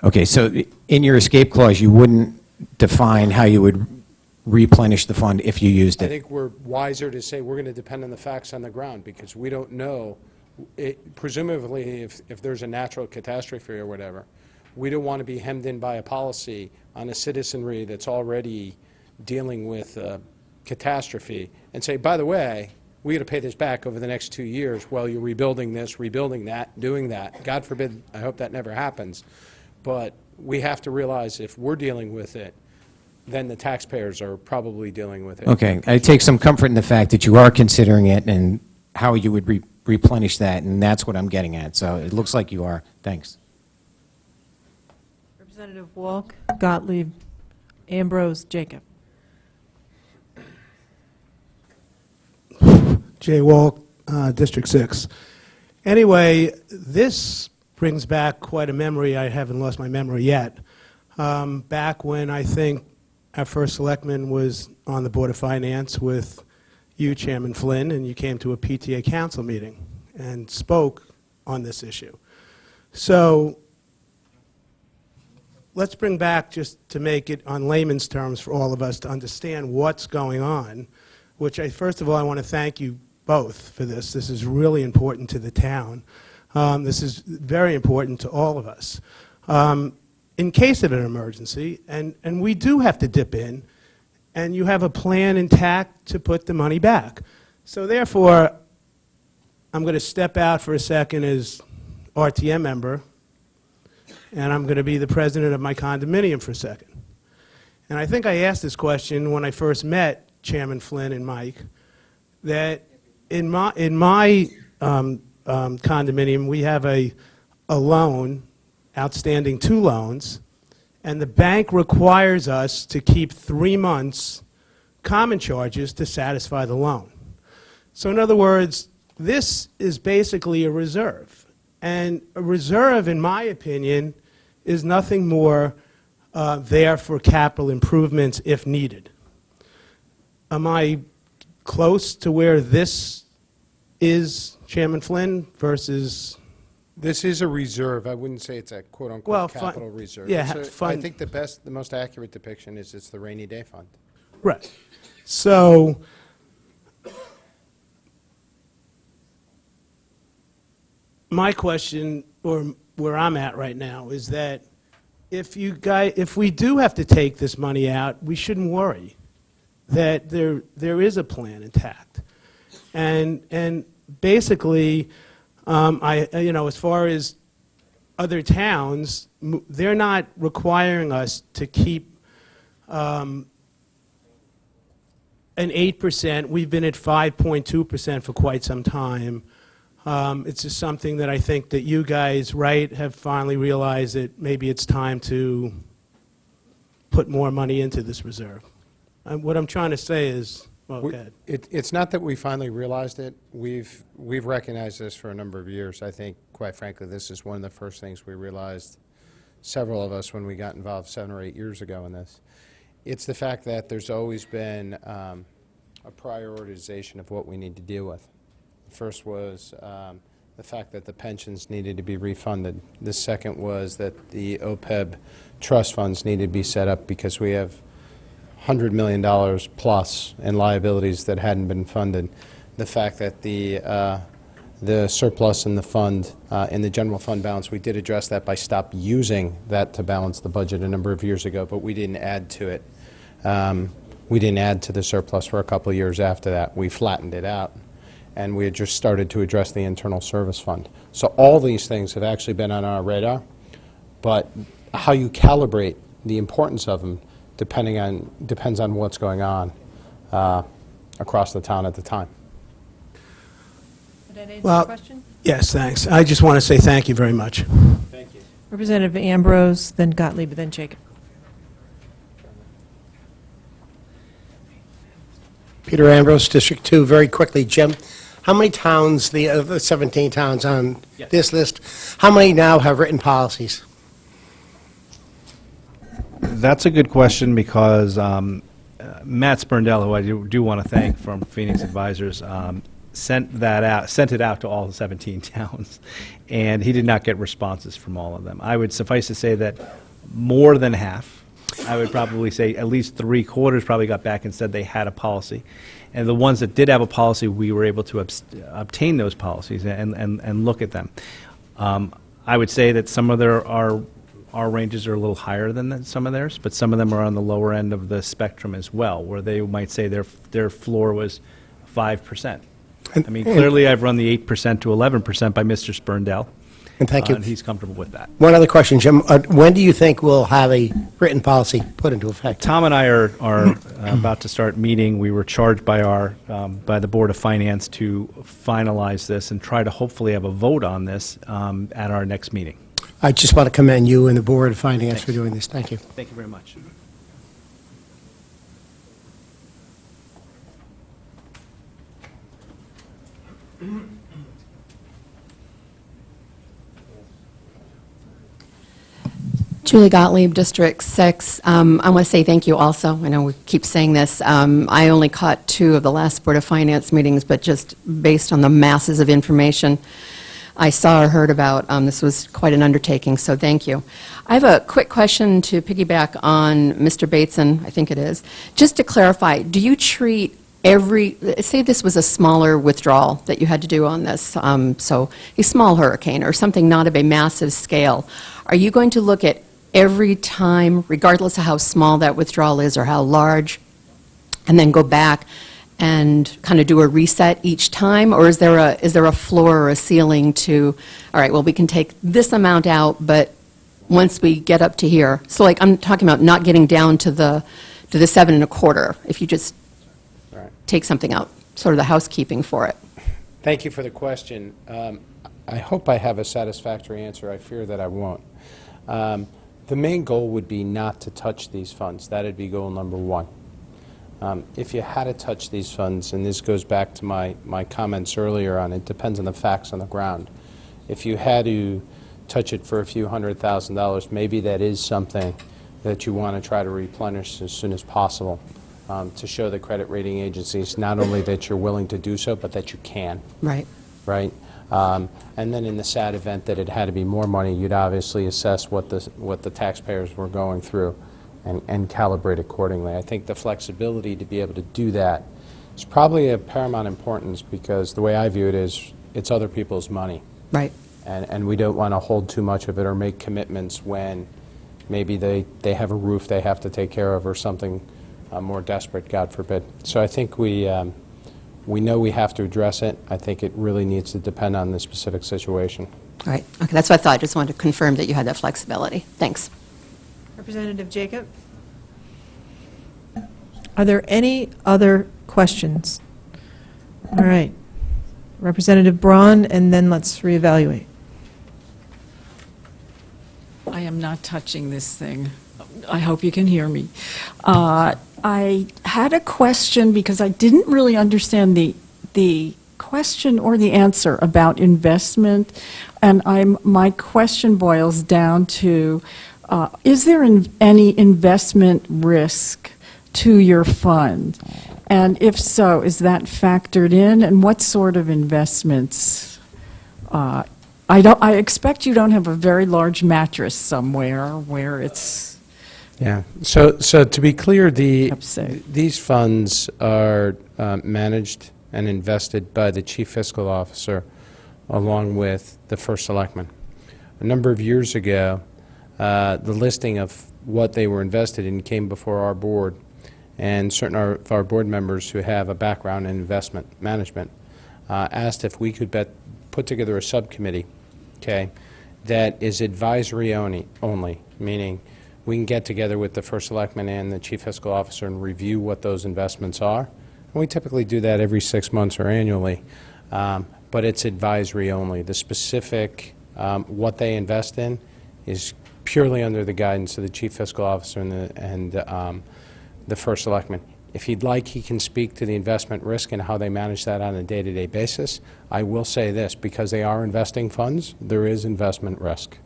Okay, so in your escape clause, you wouldn't define how you would replenish the fund if you used I it? think we're wiser to say we're going to depend on the facts on the ground because we don't know. Presumably, if there's a natural catastrophe or whatever, we don't want to be hemmed in by a policy on a citizenry that's already dealing with catastrophe and say, by the way, we got to pay this back over the next 2 years while you're rebuilding this, rebuilding that, doing that. God forbid, I hope that never happens. But we have to realize if we're dealing with it, then the taxpayers are probably dealing with it. Okay, I take some comfort in the fact that you are considering it and how you would replenish that, and that's what I'm getting at. So it looks like you are. Thanks. Representative Walk, Gottlieb, Ambrose, Jacob. Jay Walk, District 6. Anyway, this brings back quite a memory. I haven't lost my memory yet. Back when I think our first selectman was on the Board of Finance with you, Chairman Flynn, and you came to a PTA council meeting and spoke on this issue. So let's bring back, just to make it on layman's terms for all of us to understand what's going on, which first of all, I want to thank you both for this. This is really important to the town. This is very important to all of us. In case of an emergency, and we do have to dip in, and you have a plan intact to put the money back. So therefore, I'm going to step out for a second as RTM member, and I'm going to be the president of my condominium for a second. And I think I asked this question when I first met Chairman Flynn and Mike, that in my condominium, we have a loan, outstanding 2 loans, and the bank requires us to keep 3 months common charges to satisfy the loan. So in other words, this is basically a reserve. And a reserve, in my opinion, is nothing more there for capital improvements if needed. Am I close to where this is, Chairman Flynn, versus... This is a reserve. I wouldn't say it's a quote-unquote capital reserve. Yeah, I think the most accurate depiction is it's the rainy day fund. Right. So my question, or where I'm at right now, is that if we do have to take this money out, we shouldn't worry that there is a plan intact. And basically, as far as other towns, they're not requiring us to keep an 8%. We've been at 5.2% for quite some time. It's just something that I think that you guys, have finally realized that maybe it's time to put more money into this reserve. And what I'm trying to say is, Well, We- go ahead. It's not that we finally realized it. We've recognized this for a number of years. I think, quite frankly, this is one of the first things we realized, several of us, when we got involved 7 or 8 years ago in this. It's the fact that there's always been a prioritization of what we need to deal with. The first was the fact that the pensions needed to be refunded. The second was that the OPEB trust funds needed to be set up because we have $100 million plus in liabilities that hadn't been funded. The fact that the surplus in the fund, in the general fund balance, we did address that by stop using that to balance the budget a number of years ago, but we didn't add to it. We didn't add to the surplus for a couple of years after that. We flattened it out, and we had just started to address the internal service fund. So all these things have actually been on our radar, but how you calibrate the importance of them depends on what's going on across the town at the time. Did that answer Well, your question? Yes, thanks. I just want to say thank you very much. Thank you. Representative Ambrose, then Gottlieb, then Jacob. Peter Ambrose, District 2. Very quickly, Jim, how many towns, the 17 towns on this list, how many now have written policies? That's a good question because Matt Sperndell, who I do want to thank from Phoenix Advisors, sent it out to all the 17 towns, and he did not get responses from all of them. I would suffice to say that more than half, I would probably say at least 3/4 probably got back and said they had a policy. And the ones that did have a policy, we were able to obtain those policies and look at them. I would say that some of our ranges are a little higher than some of theirs, but some of them are on the lower end of the spectrum as well, where they might say their floor was 5%. I mean, clearly I've run the 8% to 11% by Mr. Sperndell. And thank you. And he's comfortable with that. One other question, Jim. When do you think we'll have a written policy put into effect? Tom and I are about to start meeting. We were charged by by the Board of Finance to finalize this and try to hopefully have a vote on this at our next meeting. I just want to commend you and the Board of Finance for doing this. Thank you. Thank you very much. Julie Gottlieb, District 6. I want to say thank you also. I know we keep saying this. I only caught 2 of the last Board of Finance meetings, but just based on the masses of information I saw or heard about, this was quite an undertaking, so thank you. I have a quick question to piggyback on Mr. Bateson, I think it is. Just to clarify, do you treat say this was a smaller withdrawal that you had to do on this, so a small hurricane or something not of a massive scale, are you going to look at every time, regardless of how small that withdrawal is or how large, and then go back and kind of do a reset each time? Or is there a floor or a ceiling to, all right, well, we can take this amount out, but once we get up to here, so like I'm talking about not getting down to the 7 1/4, if you just take something out, sort of the housekeeping for it. Thank you for the question. I hope I have a satisfactory answer. I fear that I won't. The main goal would be not to touch these funds. That would be goal number 1. If you had to touch these funds, and this goes back to my comments earlier on, it depends on the facts on the ground. If you had to touch it for a few $100,000, maybe that is something that you want to try to replenish as soon as possible, to show the credit rating agencies not only that you're willing to do so, but that you can. Right. Right? And then in the sad event that it had to be more money, you'd obviously assess what the taxpayers were going through and calibrate accordingly. I think the flexibility to be able to do that is probably of paramount importance, because the way I view it is it's other people's money. Right. And we don't want to hold too much of it or make commitments when maybe they have a roof they have to take care of or something more desperate, God forbid. So I think we know we have to address it. I think it really needs to depend on the specific situation. All right. Okay, that's what I thought. I just wanted to confirm that you had that flexibility. Thanks. Representative Jacob? Are there any other questions? All right. Representative Braun, and then let's reevaluate. I am not touching this thing. I hope you can hear me. I had a question because I didn't really understand the question or the answer about investment, and my question boils down to, is there any investment risk to your fund? And if so, is that factored in, and what sort of investments? I expect you don't have a very large mattress somewhere where it's... Yeah, so to be clear, these funds are managed and invested by the Chief Fiscal Officer along with the First Selectman. A number of years ago, the listing of what they were invested in came before our board, and certain of our board members who have a background in investment management asked if we could put together a subcommittee, okay, that is advisory only, meaning we can get together with the First Selectman and the Chief Fiscal Officer and review what those investments are. And we typically do that every 6 months or annually, but it's advisory only. The specific, what they invest in is purely under the guidance of the Chief Fiscal Officer and the First Selectman. If he'd like, he can speak to the investment risk and how they manage that on a day-to-day basis. I will say this, because they are investing funds, there is investment risk.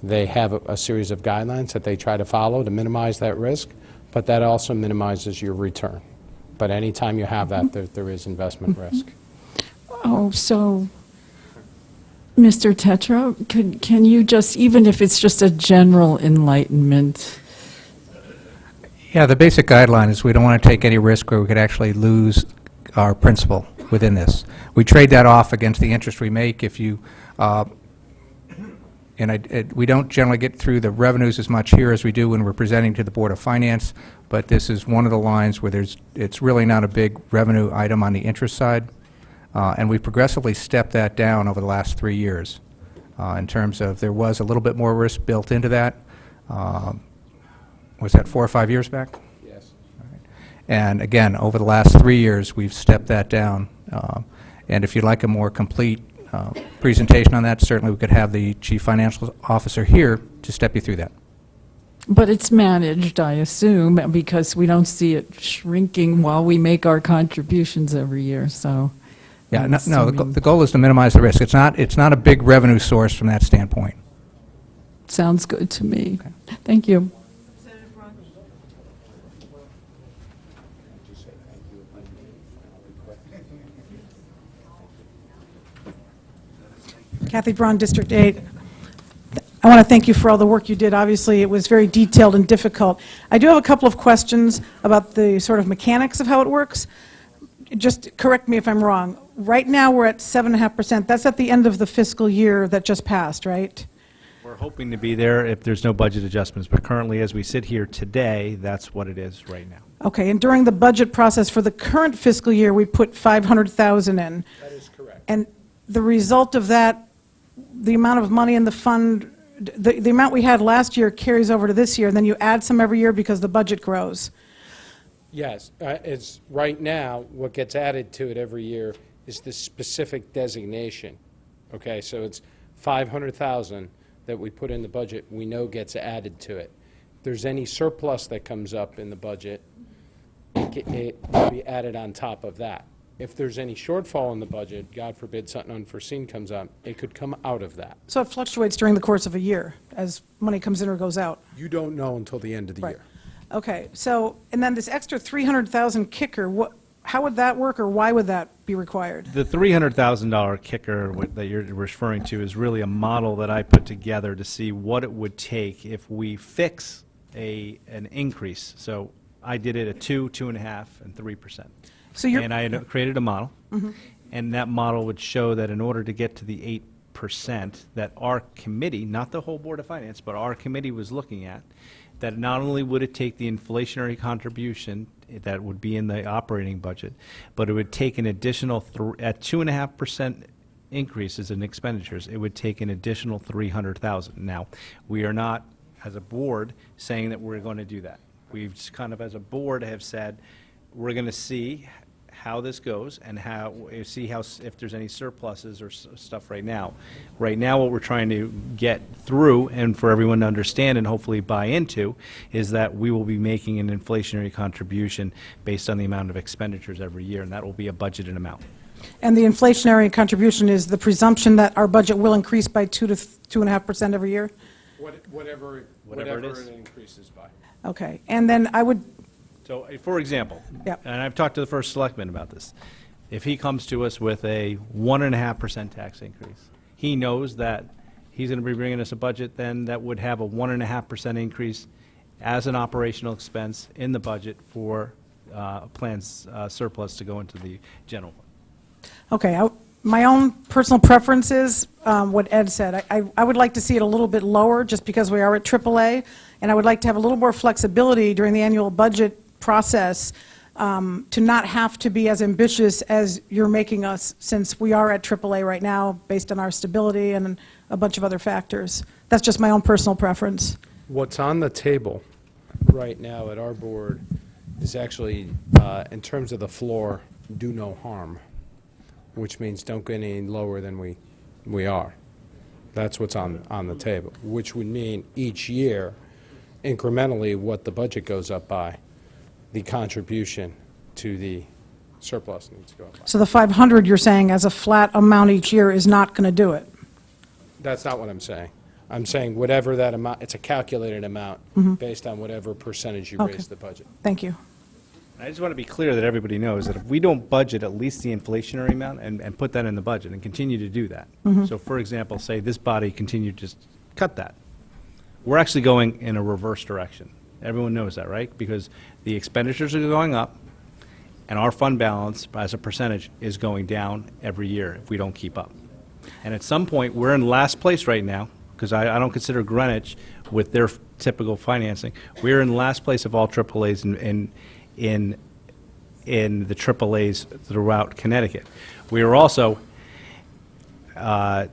They have a series of guidelines that they try to follow to minimize that risk, but that also minimizes your return. But anytime you have that, there is investment risk. Oh, so, Mr. Tetra, can you just, even if it's just a general enlightenment? Yeah, the basic guideline is we don't want to take any risk where we could actually lose our principal within this. We trade that off against the interest we make. If you, we don't generally get through the revenues as much here as we do when we're presenting to the Board of Finance, but this is one of the lines where it's really not a big revenue item on the interest side, and we progressively stepped that down over the last 3 years in terms of there was a little bit more risk built into that. Was that 4 or 5 years back? Yes. And again, over the last 3 years, we've stepped that down. And if you'd like a more complete presentation on that, certainly we could have the Chief Financial Officer here to step you through that. But it's managed, I assume, because we don't see it shrinking while we make our contributions every year, so... Yeah, no, the goal is to minimize the risk. It's not a big revenue source from that standpoint. Sounds good to me. Okay. Thank you. Kathy Braun, District 8. I want to thank you for all the work you did. Obviously, it was very detailed and difficult. I do have a couple of questions about the sort of mechanics of how it works. Just correct me if I'm wrong. Right now, we're at 7.5%. That's at the end of the fiscal year that just passed, right? We're hoping to be there if there's no budget adjustments, but currently, as we sit here today, that's what it is right now. Okay, and during the budget process for the current fiscal year, we put $500,000 in. That is correct. And the result of that, the amount of money in the fund, the amount we had last year carries over to this year, and then you add some every year because the budget grows. Yes, it's right now, what gets added to it every year is the specific designation. Okay, so it's 500,000 that we put in the budget, we know gets added to it. If there's any surplus that comes up in the budget, it will be added on top of that. If there's any shortfall in the budget, God forbid something unforeseen comes up, it could come out of that. So it fluctuates during the course of a year as money comes in or goes out. You don't know until the end of the Right. year. Okay, so, and then this extra 300,000 kicker, how would that work, or why would that be required? The $300,000 kicker that you're referring to is really a model that I put together to see what it would take if we fix an increase. So I did it at 2, 2.5, and 3%. So you're, and I had created a model, Mhm. and that model would show that in order to get to the 8% that our committee, not the whole Board of Finance, but our committee was looking at, that not only would it take the inflationary contribution that would be in the operating budget, but it would take an additional, at 2.5% increases in expenditures, it would take an additional 300,000. Now, we are not, as a board, saying that we're going to do that. We've just kind of, as a board, have said, we're going to see how this goes and see if there's any surpluses or stuff right now. Right now, what we're trying to get through and for everyone to understand and hopefully buy into is that we will be making an inflationary contribution based on the amount of expenditures every year, and that will be a budgeted amount. And the inflationary contribution is the presumption that our budget will increase by 2 to 2.5% every year? Whatever it is. it increases by. Okay. And then I would, So, for example, Yep. and I've talked to the first selectman about this, if he comes to us with a 1.5% tax increase, he knows that he's going to be bringing us a budget then that would have a 1.5% increase as an operational expense in the budget for plans surplus to go into the general fund. okay, my own personal preference is what Ed said. I would like to see it a little bit lower just because we are at AAA, and I would like to have a little more flexibility during the annual budget process to not have to be as ambitious as you're making us, since we are at AAA right now based on our stability and a bunch of other factors. That's just my own personal preference. What's on the table right now at our board is actually, in terms of the floor, do no harm, which means don't get any lower than we are. That's what's on the table, which would mean each year, incrementally, what the budget goes up by, the contribution to the surplus needs to go up by. So the 500 you're saying as a flat amount each year is not going to do it? That's not what I'm saying. I'm saying whatever that amount, it's a calculated amount based on whatever percentage you Okay. raise the budget. Thank you. I just want to be clear that everybody knows that if we don't budget at least the inflationary amount and put that in the budget and continue to do that, so for example, say this body continued to just cut that, we're actually going in a reverse direction. Everyone knows that, right? Because the expenditures are going up, and our fund balance as a percentage is going down every year if we don't keep up. And at some point, we're in last place right now, because I don't consider Greenwich with their typical financing. We're in last place of all AAAs in the AAAs throughout Connecticut. We are also, that's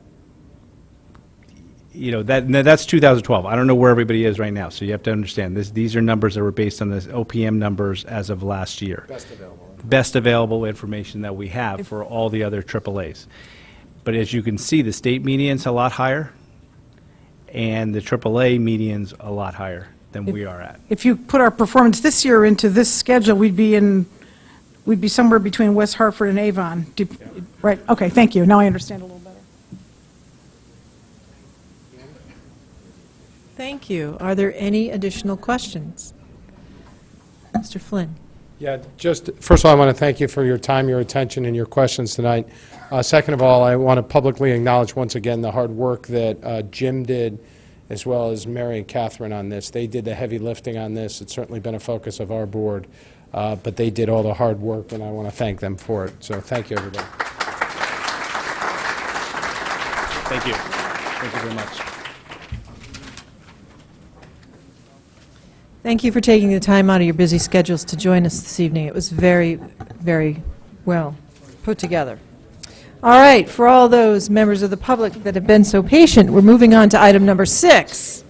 2012. I don't know where everybody is right now, so you have to understand these are numbers that were based on the OPM numbers as of last year. Best available information that we have for all the other AAAs. But as you can see, the state median's a lot higher, and the AAA median's a lot higher than we are at. If you put our performance this year into this schedule, we'd be somewhere between West Hartford and Avon. Right, okay, thank you. Now I understand a little better. Thank you. Are there any additional questions? Mr. Flynn. Yeah, just, first of all, I want to thank you for your time, your attention, and your questions tonight. Second of all, I want to publicly acknowledge once again the hard work that Jim did, as well as Mary and Catherine on this. They did the heavy lifting on this. It's certainly been a focus of our board, but they did all the hard work, and I want to thank them for it. So thank you, everybody. Thank you. Thank you very much. Thank you for taking the time out of your busy schedules to join us this evening. It was very, very well put together. All right, for all those members of the public that have been so patient, we're moving on to item number 6.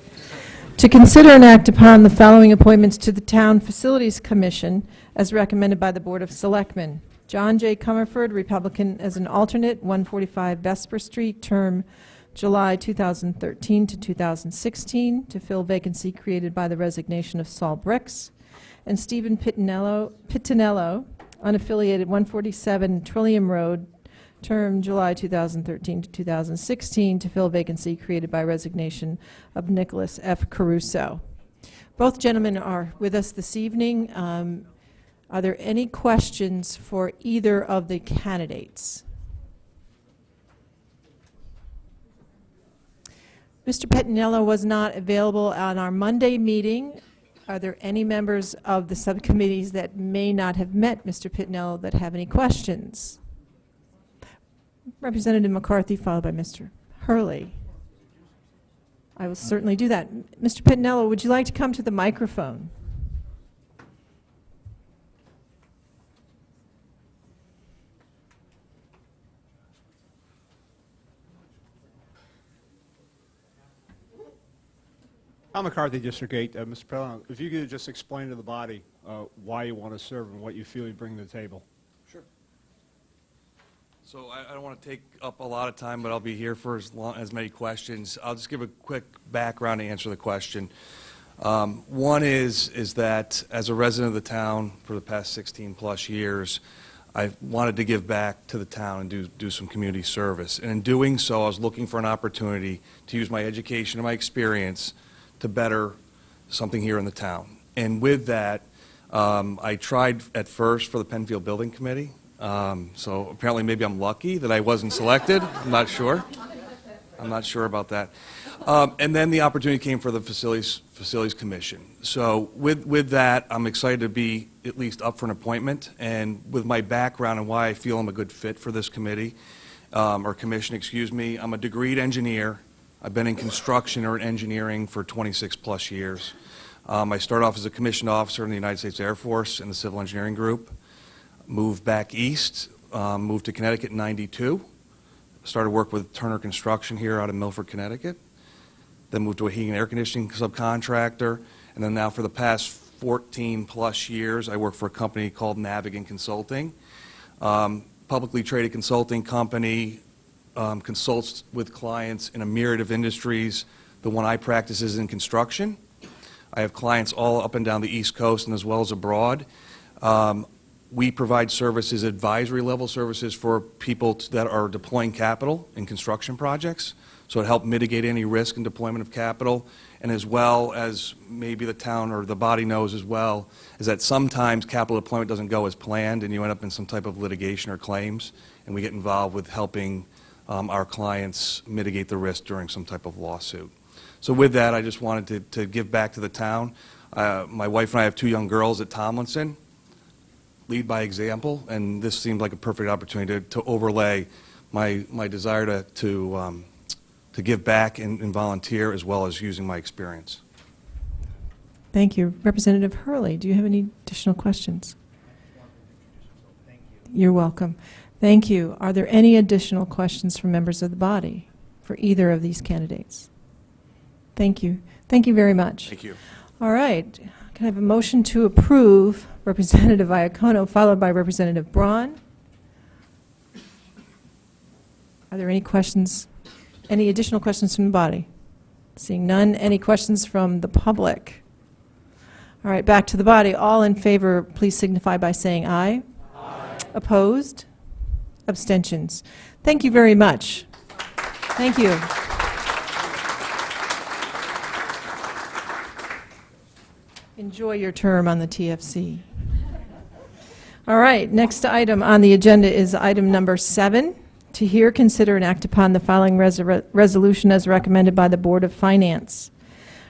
To consider and act upon the following appointments to the Town Facilities Commission as recommended by the Board of Selectmen. John J. Comerford, Republican, as an alternate, 145 Vesper Street, term July 2013 to 2016, to fill vacancy created by the resignation of Saul Bricks. And Stephen Pittinello, unaffiliated, 147 Trillium Road, term July 2013 to 2016, to fill vacancy created by resignation of Nicholas F. Caruso. Both gentlemen are with us this evening. Are there any questions for either of the candidates? Mr. Pettinello was not available on our Monday meeting. Are there any members of the subcommittees that may not have met Mr. Pettinello that have any questions? Representative McCarthy, followed by Mr. Hurley. I will certainly do that. Mr. Pettinello, would you like to come to the microphone? Tom McCarthy, District 8. Mr. President, if you could just explain to the body why you want to serve and what you feel you bring to the table. Sure. So I don't want to take up a lot of time, but I'll be here for as many questions. I'll just give a quick background to answer the question. One is that as a resident of the town for the past 16-plus years, I wanted to give back to the town and do some community service. And in doing so, I was looking for an opportunity to use my education and my experience to better something here in the town. And with that, I tried at first for the Penfield Building Committee. So apparently maybe I'm lucky that I wasn't selected. I'm not sure. I'm not sure about that. And then the opportunity came for the Facilities Commission. So with that, I'm excited to be at least up for an appointment. And with my background and why I feel I'm a good fit for this committee, or commission, excuse me, I'm a degreed engineer. I've been in construction or in engineering for 26-plus years. I started off as a commissioned officer in the United States Air Force in the Civil Engineering Group. Moved back east, moved to Connecticut in '92. Started work with Turner Construction here out of Milford, Connecticut. Then moved to a heating and air conditioning subcontractor. And then now for the past 14-plus years, I work for a company called Navigant Consulting. Publicly traded consulting company, consults with clients in a myriad of industries. The one I practice is in construction. I have clients all up and down the East Coast and as well as abroad. We provide services, advisory level services for people that are deploying capital in construction projects. So it helps mitigate any risk in deployment of capital. And as well as maybe the town or the body knows as well, is that sometimes capital deployment doesn't go as planned and you end up in some type of litigation or claims. And we get involved with helping our clients mitigate the risk during some type of lawsuit. So with that, I just wanted to give back to the town. My wife and I have 2 young girls at Tomlinson. Lead by example, and this seemed like a perfect opportunity to overlay my desire to give back and volunteer as well as using my experience. Thank you. Representative Hurley, do you have any additional questions? You're welcome. Thank you. Are there any additional questions from members of the body for either of these candidates? Thank you. Thank you very much. Thank you. All right. Can I have a motion to approve Representative Iacono, followed by Representative Braun? Are there any questions, any additional questions from the body? Seeing none, any questions from the public? All right, back to the body. All in favor, please signify by saying aye. Aye. Opposed? Abstentions? Thank you very much. Thank you. Enjoy your term on the TFC. All right, next item on the agenda is item number 7, to hear, consider, and act upon the following resolution as recommended by the Board of Finance.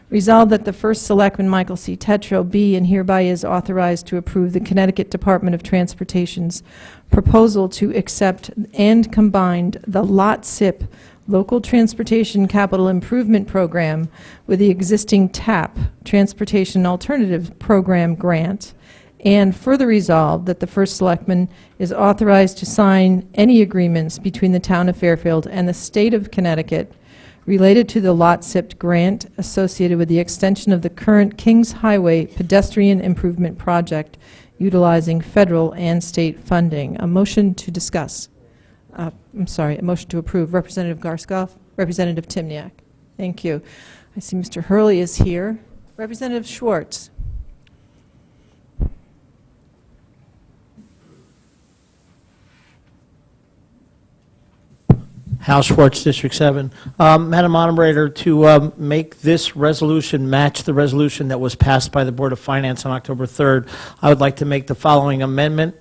Resolved that the First Selectman, Michael C. Tetreault, be and hereby is authorized to approve the Connecticut Department of Transportation's proposal to accept and combine the Lot SIP Local Transportation Capital Improvement Program with the existing TAP Transportation Alternative Program grant, and further resolved that the First Selectman is authorized to sign any agreements between the Town of Fairfield and the State of Connecticut related to the Lot SIP grant associated with the extension of the current Kings Highway pedestrian improvement project utilizing federal and state funding. A motion to discuss. A motion to approve. Representative Garskoff, Representative Timniak. Thank you. I see Mr. Hurley is here. Representative Schwartz. Hal Schwartz, District 7. Madam Moderator, to make this resolution match the resolution that was passed by the Board of Finance on October 3rd, I would like to make the following amendment.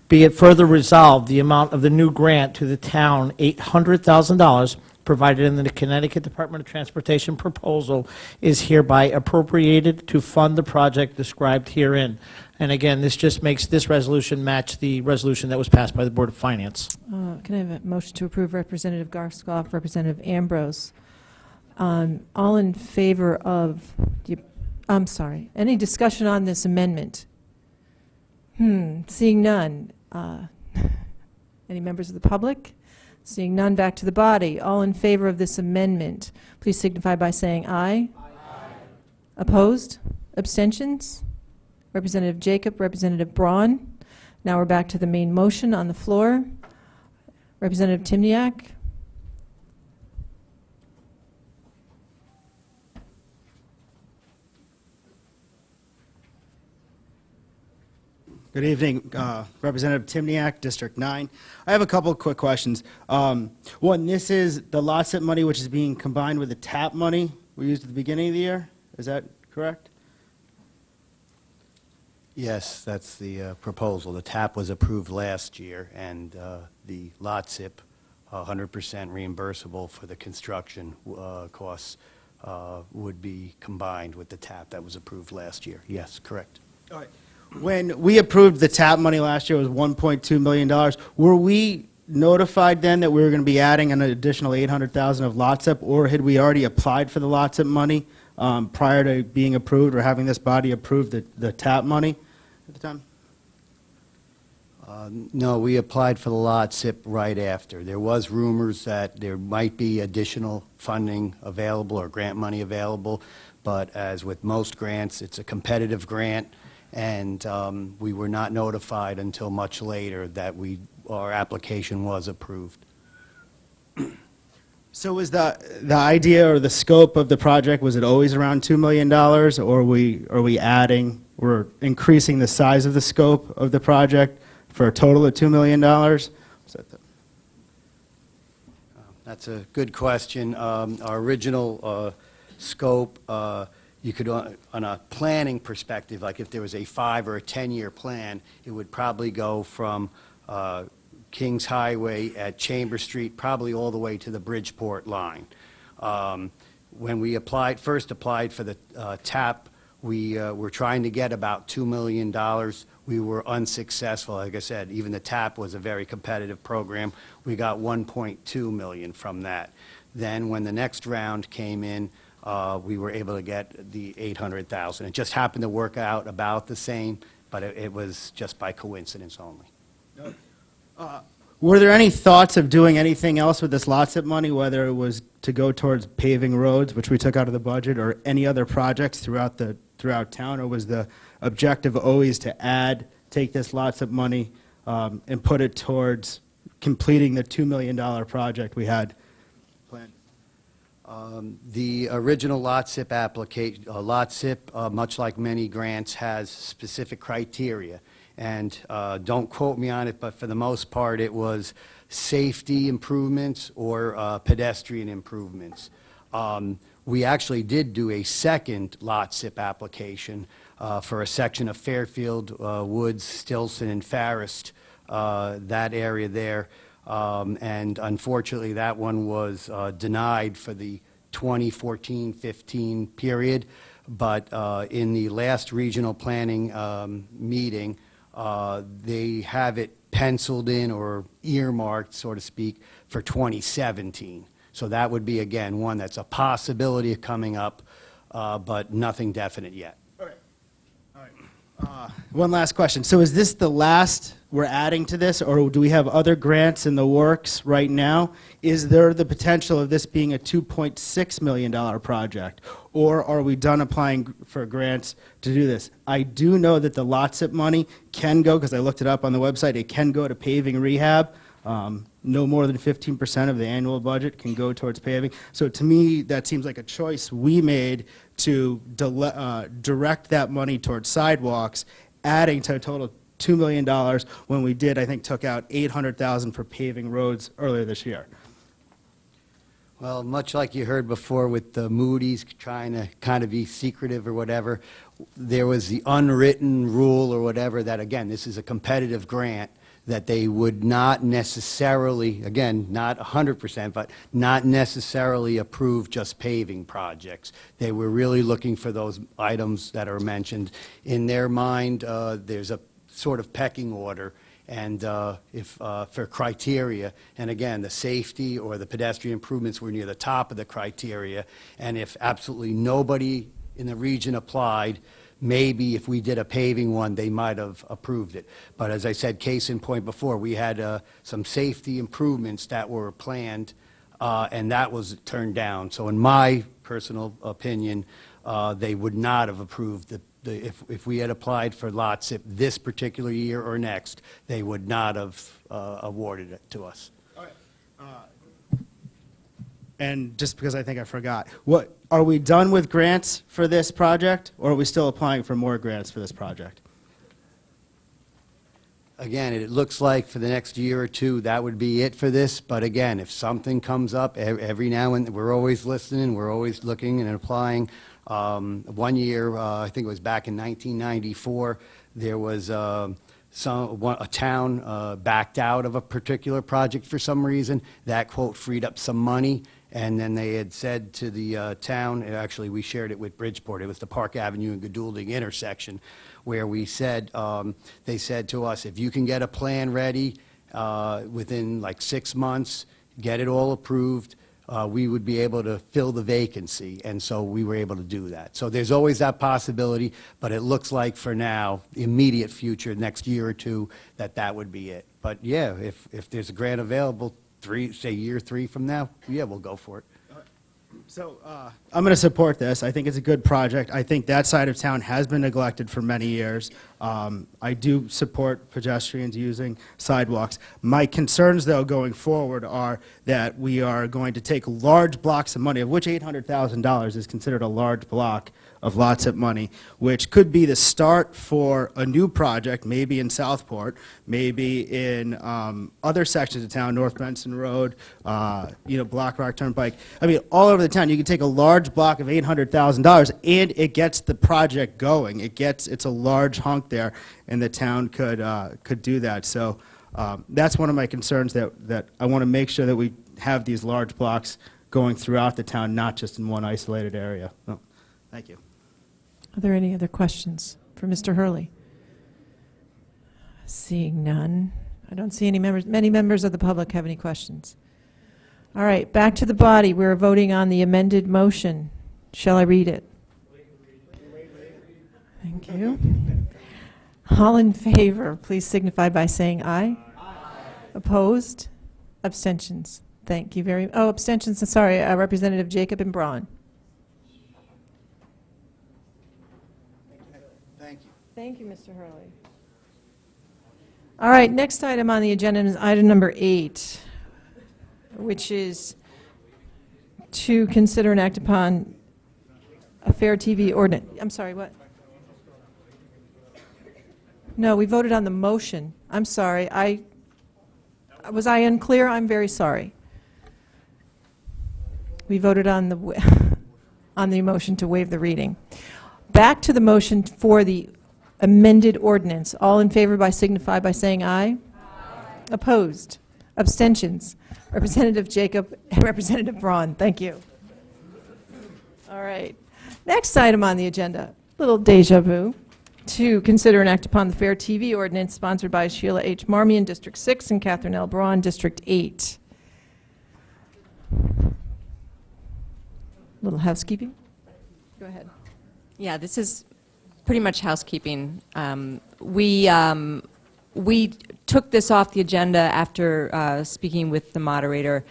Be it further resolved, the amount of the new grant to the town, $800,000, provided in the Connecticut Department of Transportation proposal, is hereby appropriated to fund the project described herein. And again, this just makes this resolution match the resolution that was passed by the Board of Finance. Can I have a motion to approve? Representative Garskoff, Representative Ambrose. All in favor of, I'm sorry, any discussion on this amendment? Seeing none. Any members of the public? Seeing none, back to the body. All in favor of this amendment, please signify by saying aye. Aye. Opposed? Abstentions? Representative Jacob, Representative Braun. Now we're back to the main motion on the floor. Representative Timniak? Good evening, Representative Timniak, District 9. I have a couple of quick questions. One, this is the lot SIP money which is being combined with the TAP money we used at the beginning of the year. Is that correct? Yes, that's the proposal. The TAP was approved last year, and the lot SIP, 100% reimbursable for the construction costs, would be combined with the TAP that was approved last year. Yes, correct. All right. When we approved the TAP money last year, it was $1.2 million. Were we notified then that we were going to be adding an additional $800,000 of lot SIP, or had we already applied for the lot SIP money prior to being approved or having this body approve the TAP money at the time? No, we applied for the lot SIP right after. There was rumors that there might be additional funding available or grant money available, but as with most grants, it's a competitive grant, and we were not notified until much later that our application was approved. So was the idea or the scope of the project, was it always around $2 million, or we're increasing the size of the scope of the project for a total of $2 million? That's a good question. Our original scope, you could, on a planning perspective, like if there was a 5 or a 10-year plan, it would probably go from Kings Highway at Chamber Street, probably all the way to the Bridgeport line. When we first applied for the TAP, we were trying to get about $2 million. We were unsuccessful. Like I said, even the TAP was a very competitive program. We got $1.2 million from that. Then when the next round came in, we were able to get the $800,000. It just happened to work out about the same, but it was just by coincidence only. Were there any thoughts of doing anything else with this lot SIP money, whether it was to go towards paving roads, which we took out of the budget, or any other projects throughout town, or was the objective always to take this lot SIP money and put it towards completing the $2 million project we had planned? The original lot SIP application, much like many grants, has specific criteria. And don't quote me on it, but for the most part, it was safety improvements or pedestrian improvements. We actually did do a second lot SIP application for a section of Fairfield, Woods, Stilson, and Forest, that area there. And unfortunately, that one was denied for the 2014-15 period. But in the last regional planning meeting, they have it penciled in or earmarked, so to speak, for 2017. So that would be, again, one that's a possibility of coming up, but nothing definite yet. One last question. So is this the last we're adding to this, or do we have other grants in the works right now? Is there the potential of this being a $2.6 million project, or are we done applying for grants to do this? I do know that the lot SIP money can go, because I looked it up on the website, it can go to paving rehab. No more than 15% of the annual budget can go towards paving. So to me, that seems like a choice we made to direct that money towards sidewalks, adding to a total of $2 million when we did, I think, took out $800,000 for paving roads earlier this year. Well, much like you heard before with the Moody's trying to kind of be secretive or whatever, there was the unwritten rule or whatever that, again, this is a competitive grant, that they would not necessarily, again, not 100%, but not necessarily approve just paving projects. They were really looking for those items that are mentioned. In their mind, there's a sort of pecking order, and for criteria, and again, the safety or the pedestrian improvements were near the top of the criteria, and if absolutely nobody in the region applied, maybe if we did a paving one, they might have approved it. But as I said, case in point before, we had some safety improvements that were planned, and that was turned down. So in my personal opinion, they would not have approved if we had applied for lot SIP this particular year or next, they would not have awarded it to us. All right. And just because I think I forgot, what, are we done with grants for this project, or are we still applying for more grants for this project? Again, it looks like for the next year or two, that would be it for this. But again, if something comes up, every now and then, we're always listening, we're always looking and applying. One year, I think it was back in 1994, there was a town backed out of a particular project for some reason. That, quote, freed up some money. And then they had said to the town, and actually we shared it with Bridgeport, it was the Park Avenue and Goulding intersection, where we said, they said to us, if you can get a plan ready within like 6 months, get it all approved, we would be able to fill the vacancy. And so we were able to do that. So there's always that possibility, but it looks like for now, the immediate future, next year or two, that would be it. But yeah, if there's a grant available, say year 3 from now, yeah, we'll go for it. So I'm going to support this. I think it's a good project. I think that side of town has been neglected for many years. I do support pedestrians using sidewalks. My concerns, though, going forward are that we are going to take large blocks of money, of which $800,000 is considered a large block of lots of money, which could be the start for a new project, maybe in Southport, maybe in other sections of town, North Benson Road, Black Rock Turnpike. I mean, all over the town, you can take a large block of $800,000, and it gets the project going. It's a large hunk there, and the town could do that. So that's one of my concerns, that I want to make sure that we have these large blocks going throughout the town, not just in one isolated area. Oh, thank you. Are there any other questions for Mr. Hurley? Seeing none. I don't see many members of the public have any questions. All right, back to the body. We're voting on the amended motion. Shall I read it? Thank you. All in favor, please signify by saying aye. Aye. Opposed? Abstentions? Thank you very much. Oh, abstentions, sorry, Representative Jacob and Braun. Thank you, Mr. Hurley. All right, next item on the agenda is item number 8, which is to consider and act upon a fair TV ordinance. I'm sorry, what? No, we voted on the motion. I'm sorry. Was I unclear? I'm very sorry. We voted on the on the motion to waive the reading. Back to the motion for the amended ordinance. All in favor signify by saying aye. Aye. Opposed? Abstentions? Representative Jacob and Representative Braun, thank you. All right. Next item on the agenda, little deja vu, to consider and act upon the Fair TV ordinance sponsored by Sheila H. Marmion, District 6, and Catherine L. Braun, District 8. Little housekeeping? Go ahead. Yeah, this is pretty much housekeeping. We took this off the agenda after speaking with the moderator.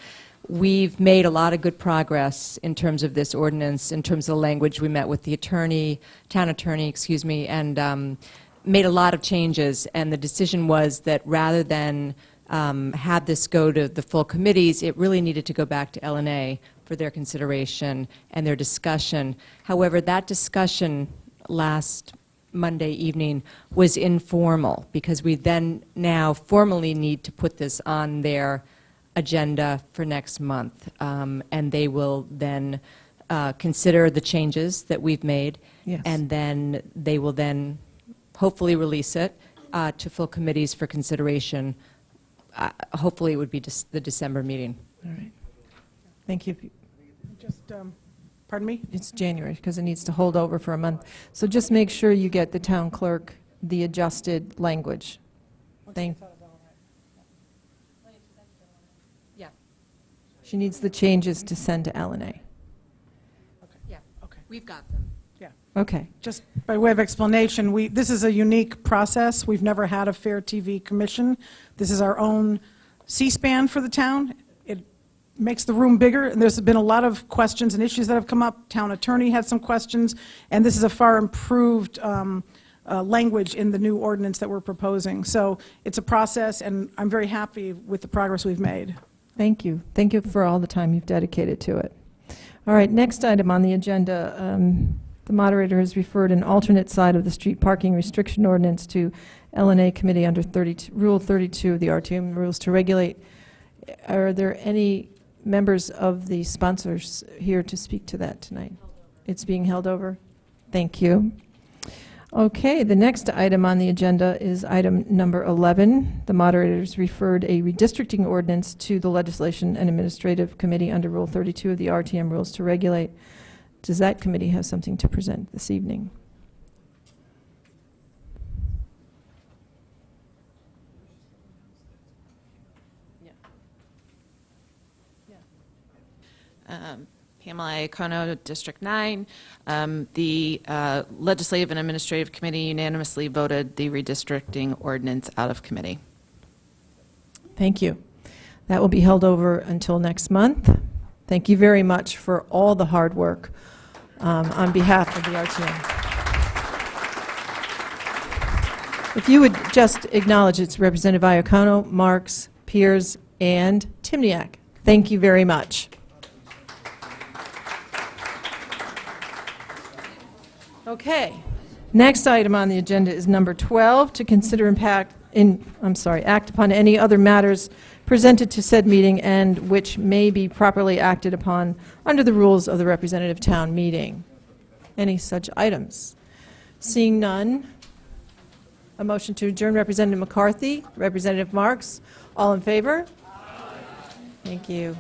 We've made a lot of good progress in terms of this ordinance, in terms of the language. We met with the town attorney, excuse me, and made a lot of changes. And the decision was that rather than have this go to the full committees, it really needed to go back to LNA for their consideration and their discussion. However, that discussion last Monday evening was informal, because we then now formally need to put this on their agenda for next month, and they will then consider the changes that we've made, yes, and then they will then hopefully release it to full committees for consideration. Hopefully it would be the December meeting. All right. Thank you. Just, pardon me? It's January, because it needs to hold over for a month. So just make sure you get the town clerk the adjusted language. Thank. Yeah. She needs the changes to send to LNA. Yeah. Okay. We've got them. Yeah. Okay. Just by way of explanation, this is a unique process. We've never had a Fair TV Commission. This is our own C-SPAN for the town. It makes the room bigger, and there's been a lot of questions and issues that have come up. Town attorney had some questions, and this is a far improved language in the new ordinance that we're proposing. So it's a process, and I'm very happy with the progress we've made. Thank you. Thank you for all the time you've dedicated to it. All right, next item on the agenda, the moderator has referred an alternate side of the street parking restriction ordinance to L&A Committee under Rule 32 of the RTM rules to regulate. Are there any members of the sponsors here to speak to that tonight? It's being held over? Thank you. Okay, the next item on the agenda is item number 11. The moderators referred a redistricting ordinance to the Legislation and Administrative Committee under Rule 32 of the RTM rules to regulate. Does that committee have something to present this evening? Pamela Iacono, District 9. The Legislative and Administrative Committee unanimously voted the redistricting ordinance out of committee. Thank you. That will be held over until next month. Thank you very much for all the hard work on behalf of the RTM. If you would just acknowledge it's Representative Iacono, Marks, Piers, and Timniak. Thank you very much. Okay. Next item on the agenda is number 12, to consider act upon any other matters presented to said meeting and which may be properly acted upon under the rules of the representative town meeting. Any such items? Seeing none, a motion to adjourn. Representative McCarthy, Representative Marks, all in favor? Aye. Thank you.